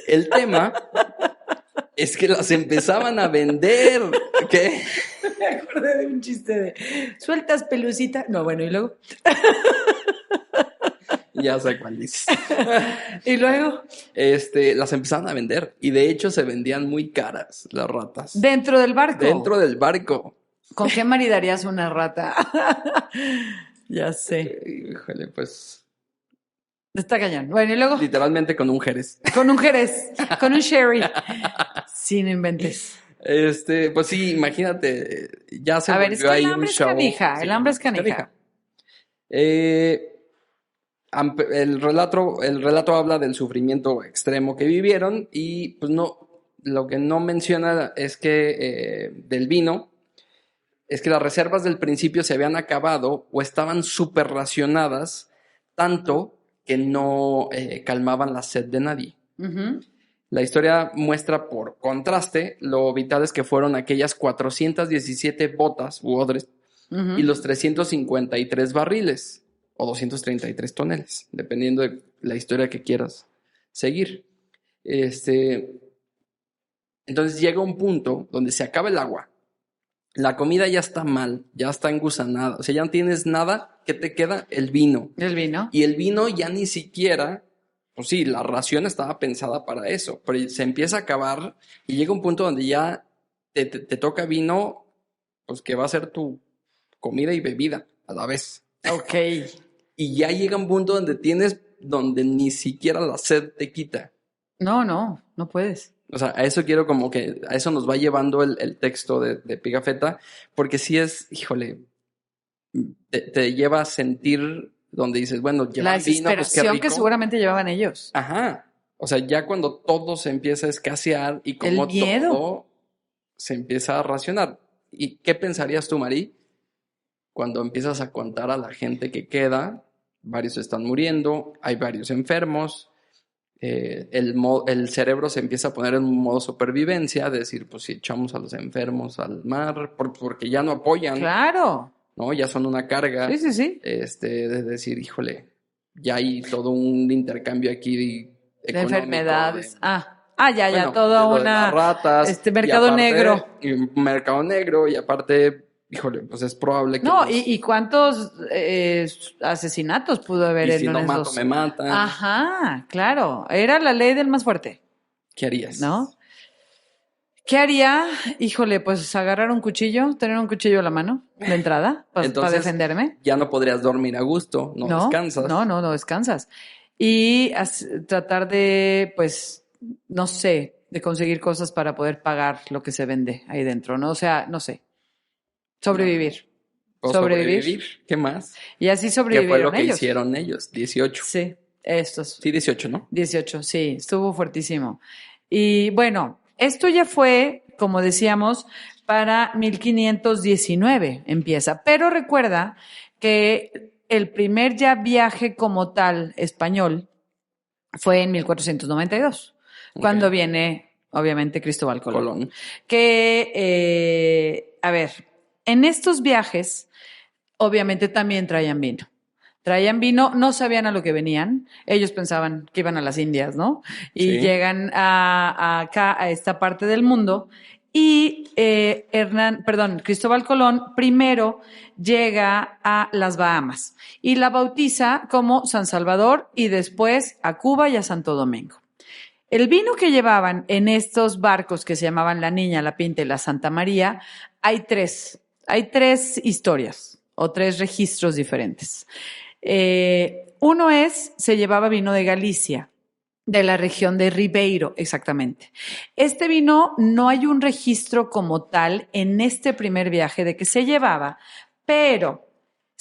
El tema es que las empezaban a vender. ¿Qué? Me acordé de un chiste de sueltas pelucita. No, bueno, y luego. Ya sé cuál dices. Y luego, Las empezaban a vender. Y de hecho se vendían muy caras las ratas. dentro del barco. Dentro del barco. ¿Con qué maridarías una rata? Ya sé. Híjole, pues Está cañón. Bueno, y luego, literalmente con un jerez. con un jerez, con un sherry. Sí, no inventes. Pues sí, imagínate, ya se A ver, volvió es que ahí el un hambre es show. canija, Sí, el hambre es canija. El relato habla del sufrimiento extremo que vivieron y pues no, lo que no menciona es que del vino, es que las reservas del principio se habían acabado o estaban súper racionadas, tanto que no calmaban la sed de nadie. Ujú. La historia muestra por contraste lo vitales que fueron aquellas 417 botas u odres Ujú. y los 353 barriles o 233 toneles, dependiendo de la historia que quieras seguir. Entonces llega un punto donde se acaba el agua, la comida ya está mal, ya está engusanada, o sea, ya no tienes nada, ¿qué te queda? El vino. El vino. Y el vino ya ni siquiera, pues sí, la ración estaba pensada para eso, pero se empieza a acabar y llega un punto donde ya te toca vino, pues que va a ser tu comida y bebida a la vez. Ok. Y ya llega un punto donde ni siquiera la sed te quita. No puedes. O sea, a eso quiero como que, a eso nos va llevando el texto de Pigafetta, porque sí es, híjole, te lleva a sentir donde dices, bueno, La llevan vino, pues qué desesperación rico. que seguramente llevaban ellos. Ajá. O sea, ya cuando todo se empieza a escasear y como El miedo. todo se empieza a racionar. ¿Y qué pensarías tú, Mari, cuando empiezas a contar a la gente que queda? Varios están muriendo, hay varios enfermos, el cerebro se empieza a poner en un modo supervivencia, de decir, pues si echamos a los enfermos al mar, porque ya no apoyan, Claro. ¿no? Ya son una carga. Sí. De decir, híjole, ya hay todo un intercambio aquí De económico, enfermedades. bueno, Ya, toda de lo de una. las ratas, mercado y aparte, negro. y un mercado negro, y aparte, híjole, pues es probable que No, los- y cuántos asesinatos pudo haber y en si no mato, esos. me matan. Ajá, claro. Era la ley del más fuerte, ¿Qué harías? ¿no? ¿Qué haría? Híjole, pues agarrar un cuchillo, tener un cuchillo a la mano, de entrada, para Entonces, defenderme. Ya no podrías dormir a gusto, no descansas. No descansas. Y tratar de, pues, no sé, de conseguir cosas para poder pagar lo que se vende ahí dentro, ¿no? O sea, no sé. Sobrevivir. O sobrevivir. ¿Qué más? Y así ¿Qué fue sobrevivieron lo que ellos. hicieron ellos? 18. Sí, estos. Sí, 18, ¿no? 18, sí, estuvo fuertísimo. Y bueno, esto ya fue, como decíamos, para 1519 empieza. Pero recuerda que el primer ya viaje como tal español fue en 1492, cuando viene, obviamente, Cristóbal Colón. Que, a ver, en estos viajes, obviamente también traían vino. Traían vino, no sabían a lo que venían. Ellos pensaban que iban a las Indias, ¿no? Y Sí. llegan acá, a esta parte del mundo. Y Cristóbal Colón primero llega a las Bahamas y la bautiza como San Salvador y después a Cuba y a Santo Domingo. El vino que llevaban en estos barcos que se llamaban la Niña, la Pinta y la Santa María, hay tres historias o tres registros diferentes. Uno se llevaba vino de Galicia, de la región de Ribeiro, exactamente. Este vino no hay un registro como tal en este primer viaje de que se llevaba, pero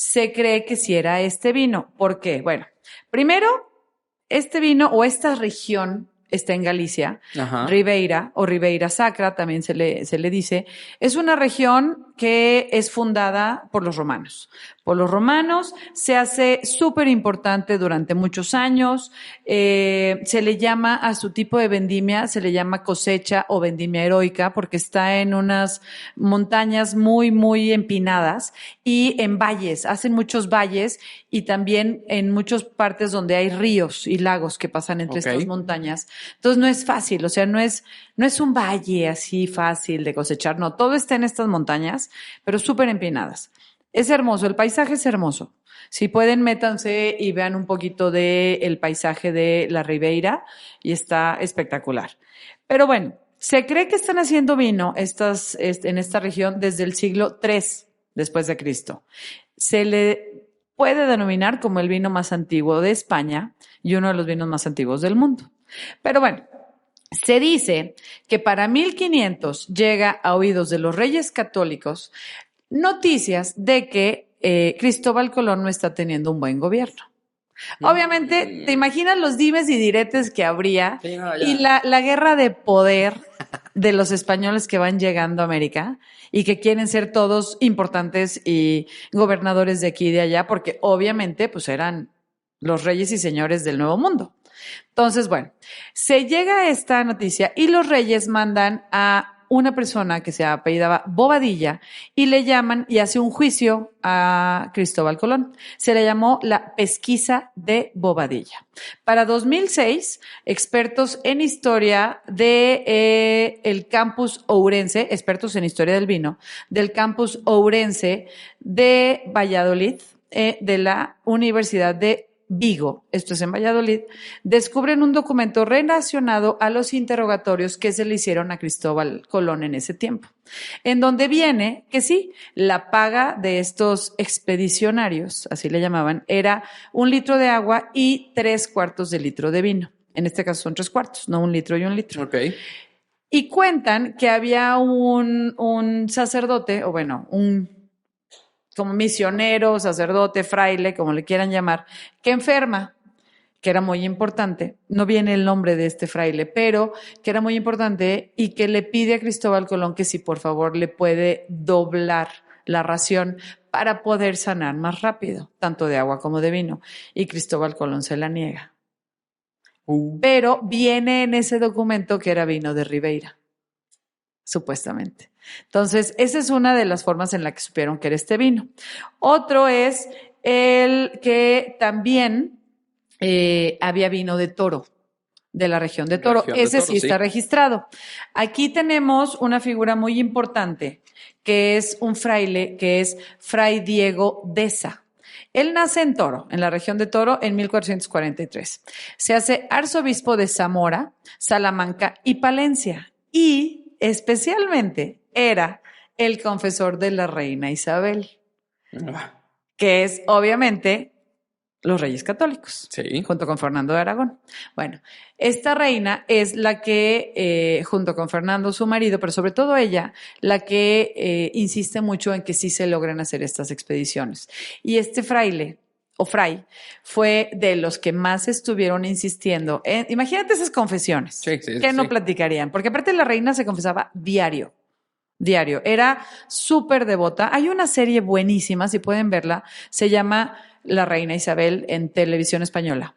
se cree que sí era este vino. ¿Por qué? Bueno, primero, este vino o esta región está en Galicia, Ajá. Ribeira o Ribeira Sacra, también se le dice, es una región que es fundada por los romanos. Por los romanos se hace súper importante durante muchos años, se le llama a su tipo de vendimia, se le llama cosecha o vendimia heroica porque está en unas montañas muy, muy empinadas y en valles, hacen muchos valles y también en muchas partes donde hay ríos y lagos que pasan entre estas montañas. Entonces no es fácil, o sea, no es un valle así fácil de cosechar, no, todo está en estas montañas, pero súper empinadas. Es hermoso, el paisaje es hermoso. Si pueden, métanse y vean un poquito del paisaje de la Ribeira y está espectacular. Pero bueno, se cree que están haciendo vino en esta región desde el siglo III después de Cristo. Se le puede denominar como el vino más antiguo de España y uno de los vinos más antiguos del mundo. Pero bueno, se dice que para 1500 llega a oídos de los reyes católicos noticias de que Cristóbal Colón no está teniendo un buen gobierno. Obviamente, te imaginas los dimes y diretes que habría y la guerra de poder de los españoles que van llegando a América y que quieren ser todos importantes y gobernadores de aquí y de allá, porque obviamente pues eran los reyes y señores del Nuevo Mundo. Entonces, bueno, se llega a esta noticia y los reyes mandan a una persona que se apellidaba Bobadilla y le llaman y hace un juicio a Cristóbal Colón. Se le llamó la pesquisa de Bobadilla. Para 2006, expertos en historia de el campus ourense, expertos en historia del vino, del campus ourense de Valladolid, de la Universidad de Vigo, esto es en Valladolid, descubren un documento relacionado a los interrogatorios que se le hicieron a Cristóbal Colón en ese tiempo, en donde viene que sí, la paga de estos expedicionarios, así le llamaban, era 1 litro de agua y 3/4 de litro de vino. En este caso son 3/4, no 1 litro y 1 litro. Okay. Y cuentan que había un sacerdote, o bueno, como misionero, sacerdote, fraile, como le quieran llamar, que enferma, que era muy importante. No viene el nombre de este fraile, pero que era muy importante y que le pide a Cristóbal Colón que si por favor le puede doblar la ración para poder sanar más rápido, tanto de agua como de vino. Y Cristóbal Colón se la niega. Pero viene en ese documento que era vino de Ribeira, supuestamente. Entonces, esa es una de las formas en la que supieron que era este vino. Otro es el que también había vino de Toro, de la región de Toro. Ese sí está registrado. Aquí tenemos una figura muy importante, que es un fraile, que es Fray Diego Deza. Él nace en Toro, en la región de Toro, en 1443. Se hace arzobispo de Zamora, Salamanca y Palencia. Y especialmente era el confesor de la reina Isabel, que es obviamente los reyes católicos, sí, junto con Fernando de Aragón. Bueno, esta reina es la que, junto con Fernando, su marido, pero sobre todo ella, la que insiste mucho en que sí se logren hacer estas expediciones. Y este fraile, o fray, fue de los que más estuvieron insistiendo en, imagínate esas confesiones, que no platicarían, porque aparte la reina se confesaba diario, era súper devota. Hay una serie buenísima, si pueden verla, se llama La Reina Isabel en televisión española.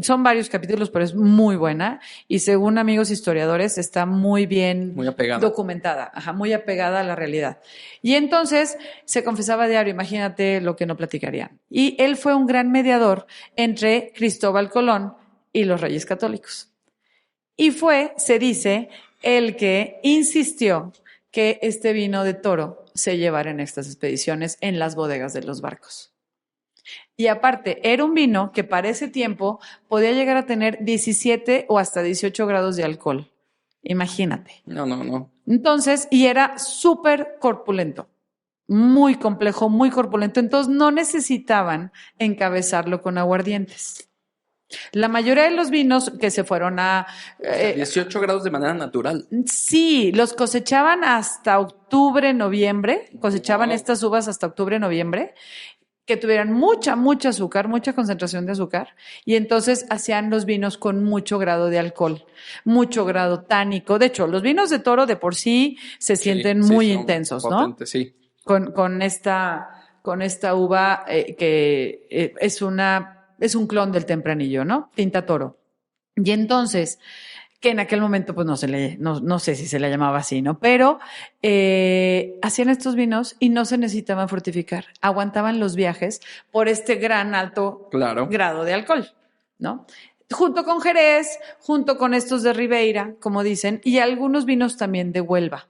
Son varios capítulos, pero es muy buena y según amigos historiadores está muy bien documentada, muy apegada a la realidad. Y entonces se confesaba diario, imagínate lo que no platicarían. Y él fue un gran mediador entre Cristóbal Colón y los reyes católicos. Y fue, se dice, el que insistió que este vino de Toro se llevara en estas expediciones en las bodegas de los barcos. Y aparte, era un vino que para ese tiempo podía llegar a tener 17 o hasta 18 grados de alcohol. Imagínate. No. Entonces, y era súper corpulento, muy complejo, muy corpulento. Entonces, no necesitaban encabezarlo con aguardientes. La mayoría de los vinos que se fueron a... 18 grados de manera natural. Sí, los cosechaban hasta octubre, noviembre. Cosechaban estas uvas hasta octubre, noviembre. que tuvieran mucha azúcar, mucha concentración de azúcar, y entonces hacían los vinos con mucho grado de alcohol, mucho grado tánico. De hecho, los vinos de toro de por sí se sienten muy son intensos, potentes, ¿no? Sí. Con esta uva que es un clon del tempranillo, ¿no? Tinta toro. Y entonces, que en aquel momento pues no sé si se le llamaba así, ¿no? Pero hacían estos vinos y no se necesitaban fortificar, aguantaban los viajes por este gran alto grado de alcohol, ¿no? Junto con Jerez, junto con estos de Ribeira, como dicen, y algunos vinos también de Huelva,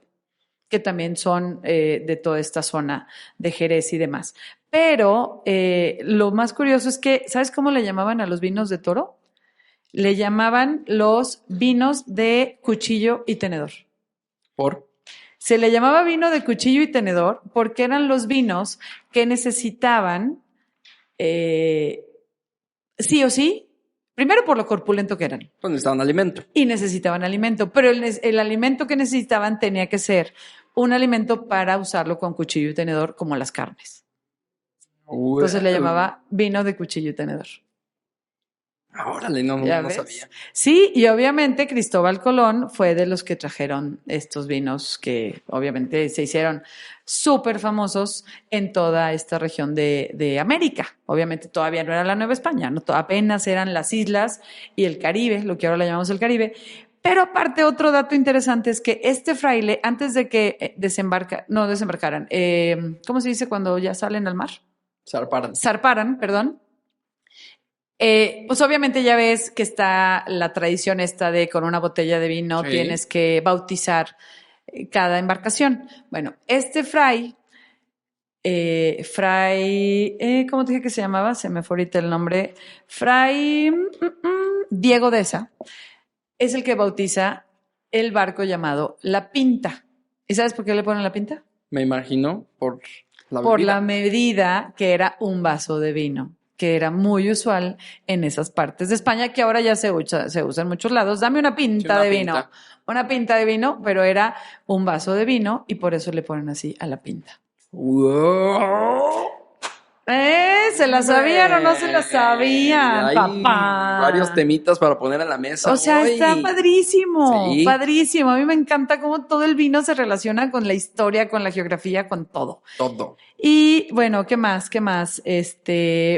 que también son de toda esta zona de Jerez y demás. Pero lo más curioso es que, ¿sabes cómo le llamaban a los vinos de toro? Le llamaban los vinos de cuchillo y tenedor. ¿Por? Se le llamaba vino de cuchillo y tenedor porque eran los vinos que necesitaban, sí o sí, primero por lo corpulento que eran. Pues necesitaban alimento. Y necesitaban alimento, pero el alimento que necesitaban tenía que ser un alimento para usarlo con cuchillo y tenedor, como las carnes. Entonces le llamaba vino de cuchillo y tenedor. Órale, no sabía. Sí, y obviamente Cristóbal Colón fue de los que trajeron estos vinos que obviamente se hicieron súper famosos en toda esta región de América. Obviamente todavía no era la Nueva España, ¿no? Apenas eran las islas y el Caribe, lo que ahora le llamamos el Caribe. Pero aparte, otro dato interesante es que este fraile, antes de que desembarcaran, ¿cómo se dice cuando ya salen al mar? Zarparan, perdón. Pues obviamente ya ves que está la tradición esta de con una botella de vino tienes que bautizar cada embarcación. Bueno, este fray, ¿cómo te dije que se llamaba? Se me fue ahorita el nombre. Fray Diego de Esa es el que bautiza el barco llamado La Pinta. ¿Y sabes por qué le ponen La Pinta? Me imagino por la bebida. Por la medida que era un vaso de vino, que era muy usual en esas partes de España, que ahora ya se usa en muchos lados. Dame una pinta de vino. Una pinta de vino, pero era un vaso de vino y por eso le ponen así a La Pinta. ¡Wow! ¿Se la sabían o no se la sabían, Hay papá? varios temitas para poner en la mesa. O sea, está padrísimo, Sí. padrísimo. A mí me encanta cómo todo el vino se relaciona con la historia, con la geografía, con todo. Todo. Y bueno, ¿qué más?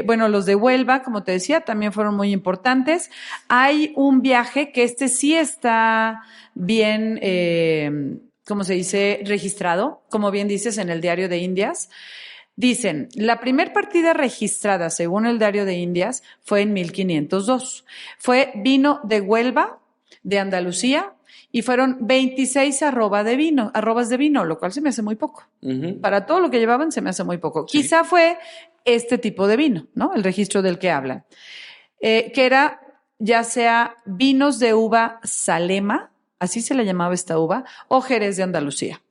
Bueno, los de Huelva, como te decía, también fueron muy importantes. Hay un viaje que sí está bien, ¿cómo se dice? Registrado, como bien dices, en el Diario de Indias. Dicen, la primer partida registrada, según el Diario de Indias, fue en 1502. Fue vino de Huelva, de Andalucía, y fueron 26 arrobas de vino, lo cual se me hace muy poco. Uh-huh. Para todo lo que llevaban se me hace muy poco. Sí. Quizá fue este tipo de vino, ¿no? El registro del que hablan. Que era ya sea vinos de uva Salema, así se le llamaba esta uva, o Jerez de Andalucía.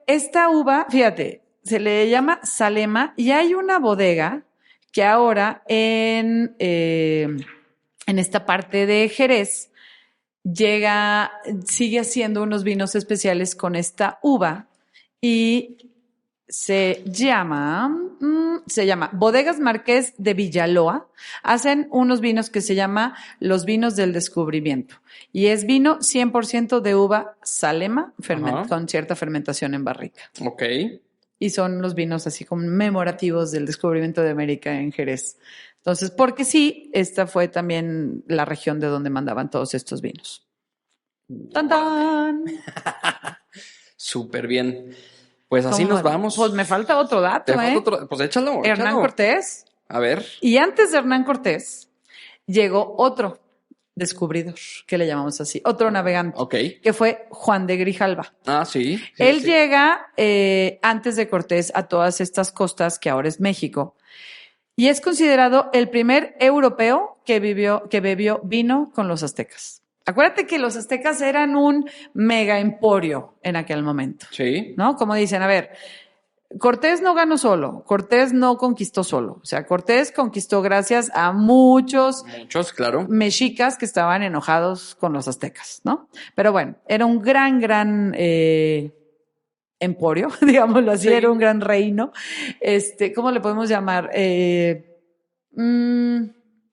Esta uva, fíjate, se le llama Salema y hay una bodega que ahora en esta parte de Jerez sigue haciendo unos vinos especiales con esta uva y se llama Bodegas Marqués de Villaloa. Hacen unos vinos que se llama los vinos del descubrimiento y es vino 100% de uva Salema con cierta fermentación en barrica. Ok. Y son los vinos así conmemorativos del descubrimiento de América en Jerez. Entonces, porque sí, esta fue también la región de donde mandaban todos estos vinos. ¡Tan, tan! Súper bien. Pues así nos vamos. Pues me falta otro dato, Pues échalo. Hernán Cortés. A ver. Y antes de Hernán Cortés, llegó otro descubridor, que le llamamos así, otro navegante, que fue Juan de Grijalva. Ah, sí. Él llega antes de Cortés a todas estas costas que ahora es México y es considerado el primer europeo que bebió vino con los aztecas. Acuérdate que los aztecas eran un mega emporio en aquel momento. Sí. ¿No? Como dicen, a ver, Cortés no ganó solo, Cortés no conquistó solo. O sea, Cortés conquistó gracias a muchos, claro, mexicas que estaban enojados con los aztecas, ¿no? Pero bueno, era un gran emporio, digámoslo así, Sí. era un gran reino. ¿Cómo le podemos llamar? Pues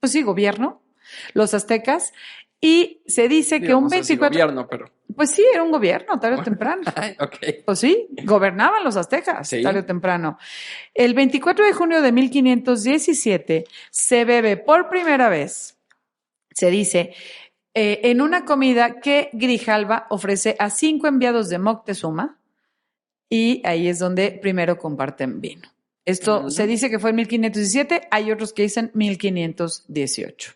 sí, gobierno, los aztecas. Y se dice que Digo, un no sé si 24... gobierno, pero... Pues sí, era un gobierno, tarde o temprano. Ay, ok. Pues sí, gobernaban los aztecas, Sí. tarde o temprano. El 24 de junio de 1517 se bebe por primera vez, se dice, en una comida que Grijalva ofrece a 5 enviados de Moctezuma, y ahí es donde primero comparten vino. Esto se dice que fue en 1517, hay otros que dicen 1518.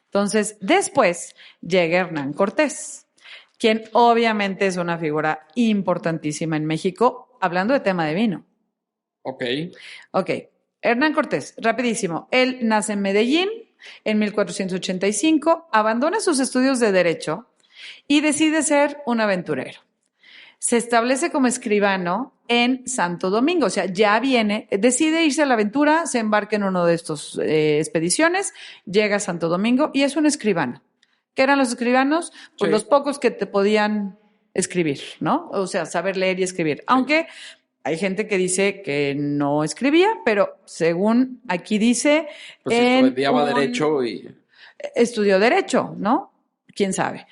Entonces, después llega Hernán Cortés, quien obviamente es una figura importantísima en México, hablando de tema de vino. Ok. Ok, Hernán Cortés, rapidísimo. Él nace en Medellín en 1485, abandona sus estudios de Derecho y decide ser un aventurero. Se establece como escribano en Santo Domingo, o sea, ya viene, decide irse a la aventura, se embarca en uno de estos expediciones, llega a Santo Domingo y es un escribano. ¿Qué eran los escribanos? Pues Sí. los pocos que te podían escribir, ¿no? O sea, saber leer y escribir. Aunque hay gente que dice que no escribía, pero según aquí dice, Pues si estudiaba Derecho y... estudió Derecho, ¿no? ¿Quién sabe?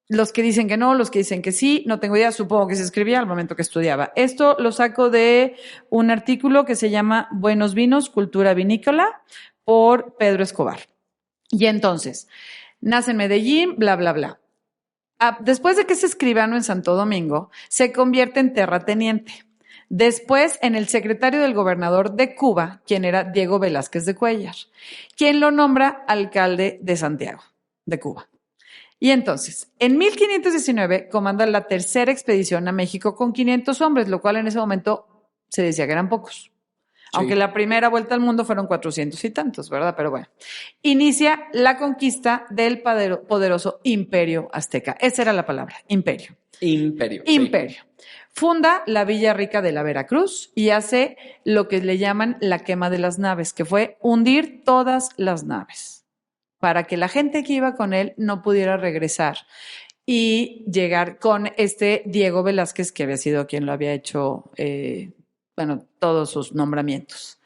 Los que dicen que no, los que dicen que sí, no tengo idea, supongo que se escribía al momento que estudiaba. Esto lo saco de un artículo que se llama Buenos Vinos, Cultura Vinícola, por Pedro Escobar. Y entonces, nace en Medellín, bla, bla, bla. Después de que es escribano en Santo Domingo, se convierte en terrateniente. Después en el secretario del gobernador de Cuba, quien era Diego Velázquez de Cuéllar, quien lo nombra alcalde de Santiago, de Cuba. Y entonces, en 1519 comanda la tercera expedición a México con 500 hombres, lo cual en ese momento se decía que eran pocos. Sí. Aunque la primera vuelta al mundo fueron 400 y tantos, ¿verdad? Pero bueno. Inicia la conquista del poderoso Imperio Azteca. Esa era la palabra, imperio. Imperio. Imperio. Sí. Funda la Villa Rica de la Veracruz y hace lo que le llaman la quema de las naves, que fue hundir todas las naves, para que la gente que iba con él no pudiera regresar y llegar con este Diego Velázquez, que había sido quien lo había hecho, todos sus nombramientos.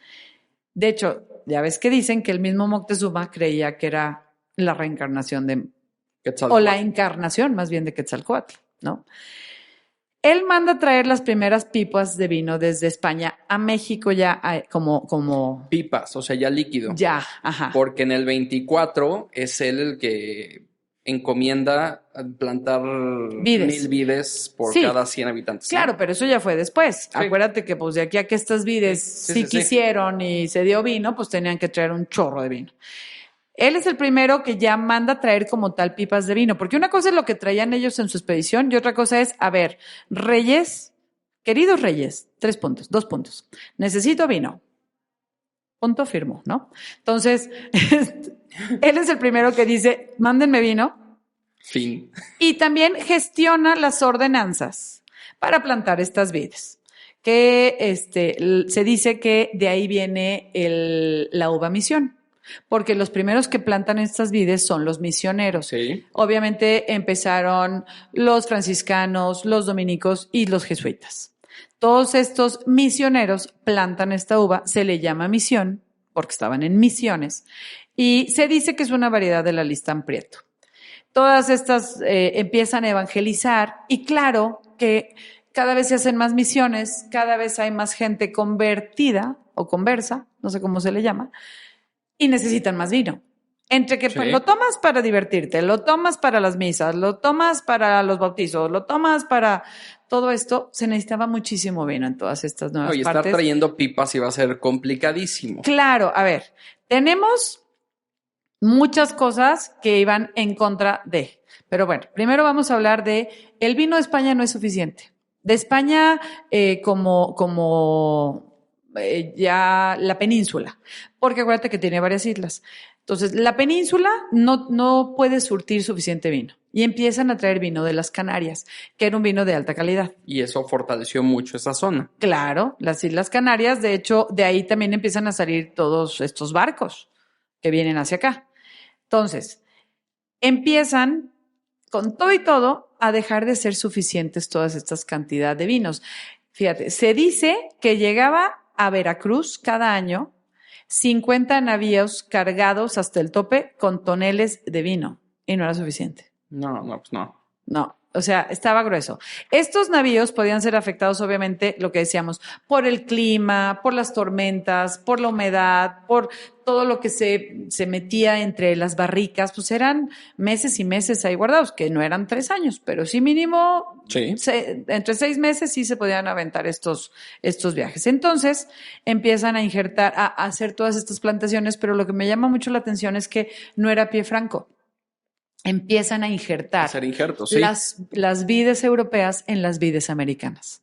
De hecho, ya ves que dicen que el mismo Moctezuma creía que era la reencarnación de Quetzalcóatl. O la encarnación más bien de Quetzalcóatl, ¿no? Él manda traer las primeras pipas de vino desde España a México ya como... Pipas, o sea, ya líquido. Ya, ajá. Porque en el 24 es él el que encomienda plantar vides. 1000 vides por cada 100 habitantes. Claro, ¿no? Pero eso ya fue después. Sí. Acuérdate que pues de aquí a que estas vides sí quisieron y se dio vino, pues tenían que traer un chorro de vino. Él es el primero que ya manda traer como tal pipas de vino, porque una cosa es lo que traían ellos en su expedición y otra cosa es, a ver, reyes, queridos reyes, 3 puntos, 2 puntos, necesito vino. Punto firmo, ¿no? Entonces, él es el primero que dice, mándenme vino. Fin. Y también gestiona las ordenanzas para plantar estas vides, que se dice que de ahí viene la uva misión. Porque los primeros que plantan estas vides son los misioneros. Sí. Obviamente empezaron los franciscanos, los dominicos y los jesuitas. Todos estos misioneros plantan esta uva, se le llama misión, porque estaban en misiones, y se dice que es una variedad de la Listán Prieto. Todas estas empiezan a evangelizar y claro que cada vez se hacen más misiones, cada vez hay más gente convertida o conversa, no sé cómo se le llama, y necesitan más vino. Entre que lo tomas para divertirte, lo tomas para las misas, lo tomas para los bautizos, lo tomas para todo esto, se necesitaba muchísimo vino en todas estas nuevas partes. Estar trayendo pipas iba a ser complicadísimo. Claro, a ver, tenemos muchas cosas que iban en contra de. Pero bueno, primero vamos a hablar de el vino de España no es suficiente. De España ya la península, porque acuérdate que tiene varias islas. Entonces, la península no puede surtir suficiente vino y empiezan a traer vino de las Canarias, que era un vino de alta calidad. Y eso fortaleció mucho esa zona. Claro, las Islas Canarias, de hecho, de ahí también empiezan a salir todos estos barcos que vienen hacia acá. Entonces, empiezan con todo y todo, a dejar de ser suficientes todas estas cantidades de vinos. Fíjate, se dice que llegaba a Veracruz cada año 50 navíos cargados hasta el tope con toneles de vino y no era suficiente. No, pues no. No, o sea, estaba grueso. Estos navíos podían ser afectados, obviamente, lo que decíamos, por el clima, por las tormentas, por la humedad, por todo lo que se metía entre las barricas. Pues eran meses y meses ahí guardados, que no eran 3 años, pero sí mínimo, Sí. entre 6 meses sí se podían aventar estos viajes. Entonces empiezan a injertar, a hacer todas estas plantaciones, pero lo que me llama mucho la atención es que no era pie franco. Empiezan a injertar Hacer injertos, sí. las vides europeas en las vides americanas.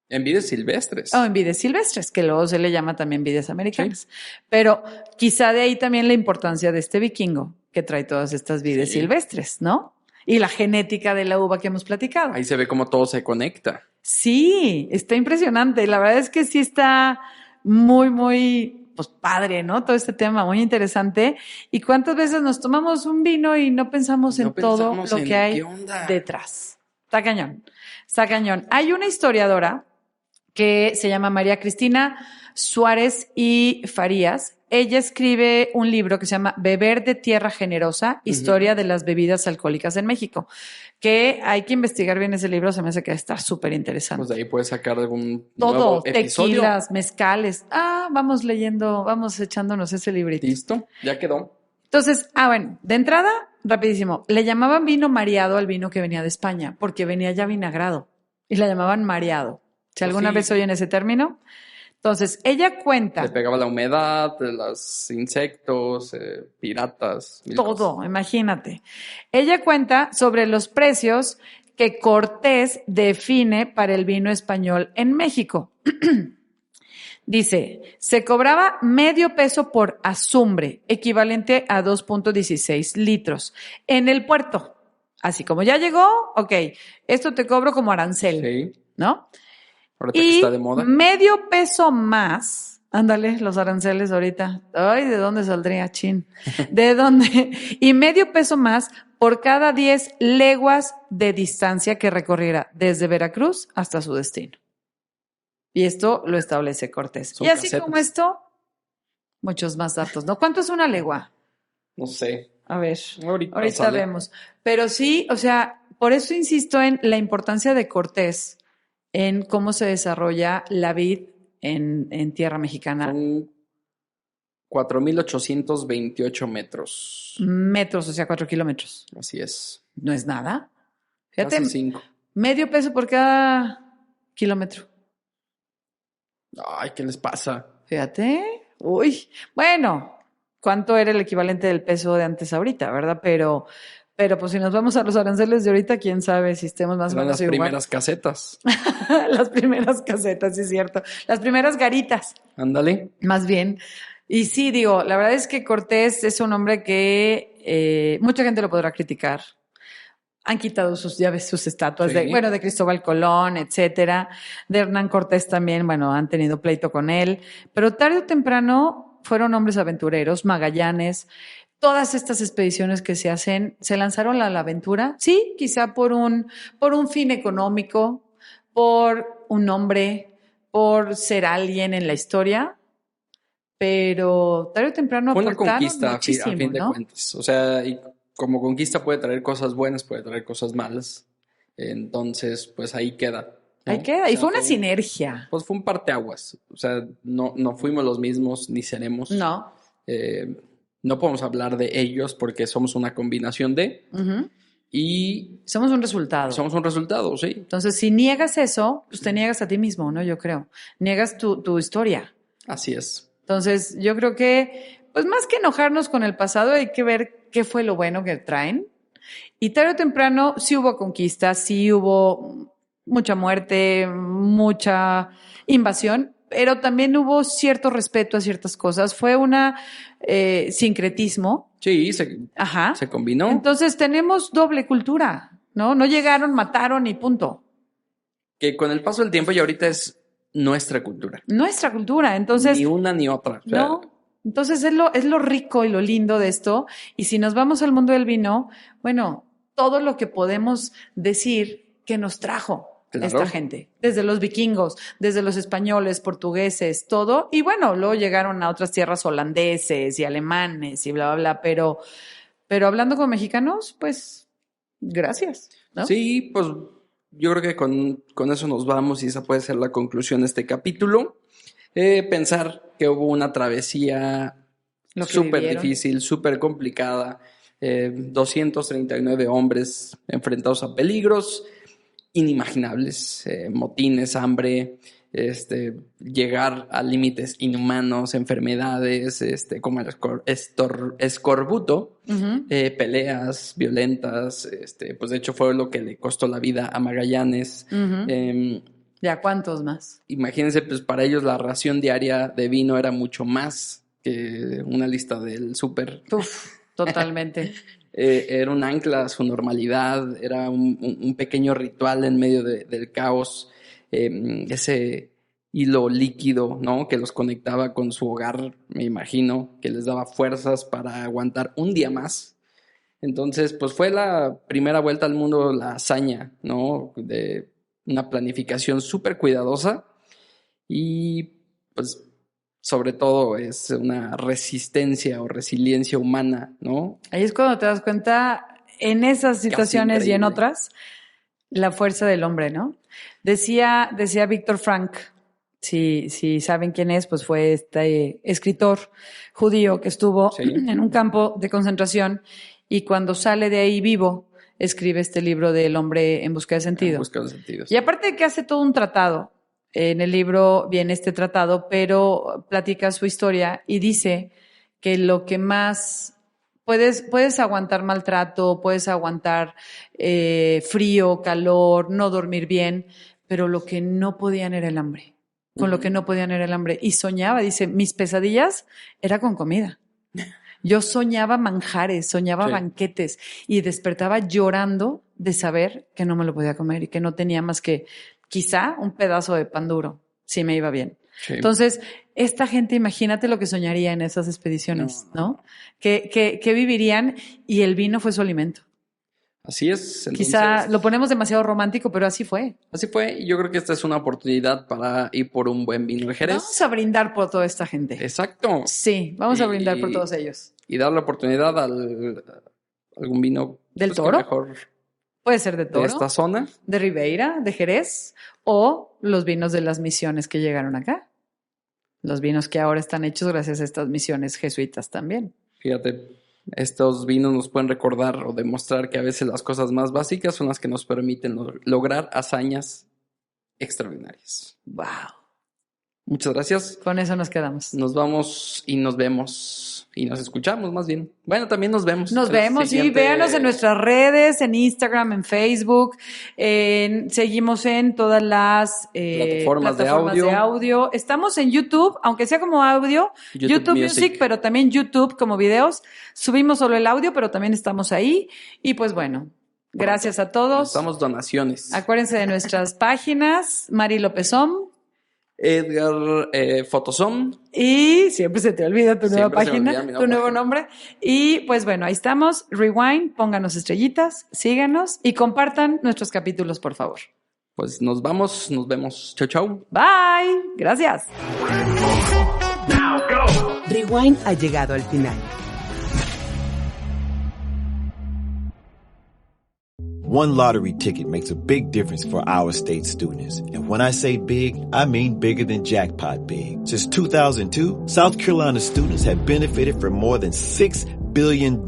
En vides silvestres. O en vides silvestres, que luego se le llama también vides americanas. Sí. Pero quizá de ahí también la importancia de este vikingo, que trae todas estas vides silvestres, ¿no? Y la genética de la uva que hemos platicado. Ahí se ve cómo todo se conecta. Sí, está impresionante. La verdad es que sí está muy, muy... pues padre, ¿no? Todo este tema muy interesante. ¿Y cuántas veces nos tomamos un vino y no pensamos en todo lo que hay detrás? Está cañón, está cañón. Hay una historiadora que se llama María Cristina Suárez y Farías. Ella escribe un libro que se llama Beber de Tierra Generosa, Historia de las Bebidas Alcohólicas en México, que hay que investigar bien ese libro, se me hace que va a estar súper interesante. Pues de ahí puedes sacar algún todo, nuevo episodio. Tequilas, mezcales. Vamos leyendo, vamos echándonos ese librito. Listo, ya quedó. Entonces, bueno, de entrada, rapidísimo, le llamaban vino mareado al vino que venía de España, porque venía ya vinagrado, y le llamaban mareado. Si alguna vez oyen ese término. Entonces, ella cuenta... Le pegaba la humedad, los insectos, piratas. Todo, cosas. Imagínate. Ella cuenta sobre los precios que Cortés define para el vino español en México. Dice, se cobraba medio peso por azumbre, equivalente a 2.16 litros, en el puerto. Así como ya llegó, ok, esto te cobro como arancel, sí. ¿No? Ahorita que está de moda. Medio peso más, ándale, los aranceles ahorita. Ay, ¿de dónde saldría, chin? ¿De dónde? Y medio peso más por cada 10 leguas de distancia que recorriera desde Veracruz hasta su destino. Y esto lo establece Cortés. Son y así casetas. Como esto, muchos más datos, ¿no? ¿Cuánto es una legua? No sé. A ver, ahorita vemos. Pero sí, o sea, por eso insisto en la importancia de Cortés en cómo se desarrolla la vid en tierra mexicana. Son 4,828 metros. Metros, o sea, 4 kilómetros. Así es. No es nada. Fíjate, casi 5. Medio peso por cada kilómetro. Ay, ¿qué les pasa? Fíjate. Uy, bueno, ¿cuánto era el equivalente del peso de antes ahorita, verdad? Pero pues si nos vamos a los aranceles de ahorita, quién sabe si estemos más o menos igual. Las primeras casetas. Las primeras casetas, sí es cierto. Las primeras garitas. Ándale. Más bien. Y sí, digo, la verdad es que Cortés es un hombre que mucha gente lo podrá criticar. Han quitado sus estatuas sí. de Cristóbal Colón, etcétera. De Hernán Cortés también, han tenido pleito con él. Pero tarde o temprano fueron hombres aventureros, Magallanes. Todas estas expediciones que se hacen, se lanzaron a la aventura, sí, quizá por un fin económico, por un nombre, por ser alguien en la historia, pero tarde o temprano fue una aportaron conquista muchísimo, a fin de ¿no? cuentas. O sea, y como conquista puede traer cosas buenas, puede traer cosas malas. Entonces, pues ahí queda, ¿no? Ahí queda. Y fue una sinergia. Pues fue un parteaguas. O sea, no fuimos los mismos ni seremos. No. No podemos hablar de ellos porque somos una combinación de... Uh-huh. Y... somos un resultado. Somos un resultado, sí. Entonces, si niegas eso, pues te niegas a ti mismo, ¿no? Yo creo. Niegas tu historia. Así es. Entonces, yo creo que, pues más que enojarnos con el pasado, hay que ver qué fue lo bueno que traen. Y tarde o temprano sí hubo conquistas, sí hubo mucha muerte, mucha invasión, pero también hubo cierto respeto a ciertas cosas. Fue una sincretismo. Sí, se combinó. Entonces tenemos doble cultura, ¿no? No llegaron, mataron y punto. Que con el paso del tiempo y ahorita es nuestra cultura. Nuestra cultura, entonces... Ni una ni otra. O sea, no, entonces es lo rico y lo lindo de esto. Y si nos vamos al mundo del vino, bueno, todo lo que podemos decir que nos trajo esta gente, desde los vikingos, desde los españoles, portugueses, todo. Y bueno, luego llegaron a otras tierras holandeses y alemanes y bla, bla, bla. Pero hablando con mexicanos, pues, gracias, ¿no? Sí, pues yo creo que con eso nos vamos y esa puede ser la conclusión de este capítulo. Pensar que hubo una travesía súper difícil, súper complicada. 239 hombres enfrentados a peligros inimaginables, motines, hambre, llegar a límites inhumanos, enfermedades, como el escorbuto, peleas violentas, pues de hecho fue lo que le costó la vida a Magallanes. ¿Ya cuántos más? Imagínense, pues para ellos la ración diaria de vino era mucho más que una lista del súper. Totalmente. Era un ancla a su normalidad, era un pequeño ritual en medio del caos, ese hilo líquido, ¿no? Que los conectaba con su hogar, me imagino, que les daba fuerzas para aguantar un día más. Entonces, pues fue la primera vuelta al mundo, la hazaña, ¿no? De una planificación súper cuidadosa y, pues, sobre todo es una resistencia o resiliencia humana, ¿no? Ahí es cuando te das cuenta, en esas situaciones y en otras, la fuerza del hombre, ¿no? Decía Víctor Frank, si saben quién es, pues fue este escritor judío que estuvo en un campo de concentración y cuando sale de ahí vivo, escribe este libro del hombre en busca de sentido. En busca de sentido. Y aparte de que hace todo un tratado, en el libro viene este tratado, pero platica su historia y dice que lo que más puedes aguantar maltrato, puedes aguantar frío, calor, no dormir bien, pero lo que no podían era el hambre. Con lo que no podían era el hambre. Y soñaba, dice, mis pesadillas era con comida. Yo soñaba manjares, soñaba banquetes y despertaba llorando de saber que no me lo podía comer y que no tenía más que quizá un pedazo de pan duro, si me iba bien. Sí. Entonces, esta gente, imagínate lo que soñaría en esas expediciones, ¿no? Que vivirían y el vino fue su alimento. Así es. Entonces, quizá lo ponemos demasiado romántico, pero así fue. Así fue. Y yo creo que esta es una oportunidad para ir por un buen vino de Jerez. Vamos a brindar por toda esta gente. Exacto. Sí, vamos a brindar por todos ellos. Y dar la oportunidad a algún vino. ¿Del pues, Toro? Mejor puede ser de Toro. De esta zona. De Ribeira, de Jerez. O los vinos de las misiones que llegaron acá. Los vinos que ahora están hechos gracias a estas misiones jesuitas también. Fíjate, estos vinos nos pueden recordar o demostrar que a veces las cosas más básicas son las que nos permiten lograr hazañas extraordinarias. ¡Wow! Muchas gracias. Con eso nos quedamos. Nos vamos y nos vemos. Y nos escuchamos más bien. Bueno, también nos vemos. Nos vemos, sí. Véanos en nuestras redes, en Instagram, en Facebook. Seguimos en todas las plataformas de audio. Estamos en YouTube, aunque sea como audio. YouTube Music, pero también YouTube como videos. Subimos solo el audio, pero también estamos ahí. Y pues bueno, gracias a todos. Damos donaciones. Acuérdense de nuestras páginas. Mari Lópezón. Edgar Fotosom. Y siempre se te olvida tu nueva página, tu nuevo nombre. Y pues bueno, ahí estamos. Rewind, pónganos estrellitas, síganos y compartan nuestros capítulos, por favor. Pues nos vamos, nos vemos. Chau, chau. Bye. Gracias. Rewind ha llegado al final. One lottery ticket makes a big difference for our state students. And when I say big, I mean bigger than jackpot big. Since 2002, South Carolina students have benefited from more than $6 billion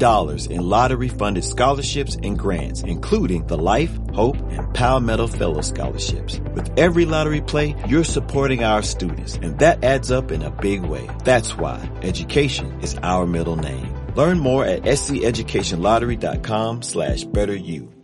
in lottery-funded scholarships and grants, including the Life, Hope, and Palmetto Fellow Scholarships. With every lottery play, you're supporting our students, and that adds up in a big way. That's why education is our middle name. Learn more at sceducationlottery.com/betteryou.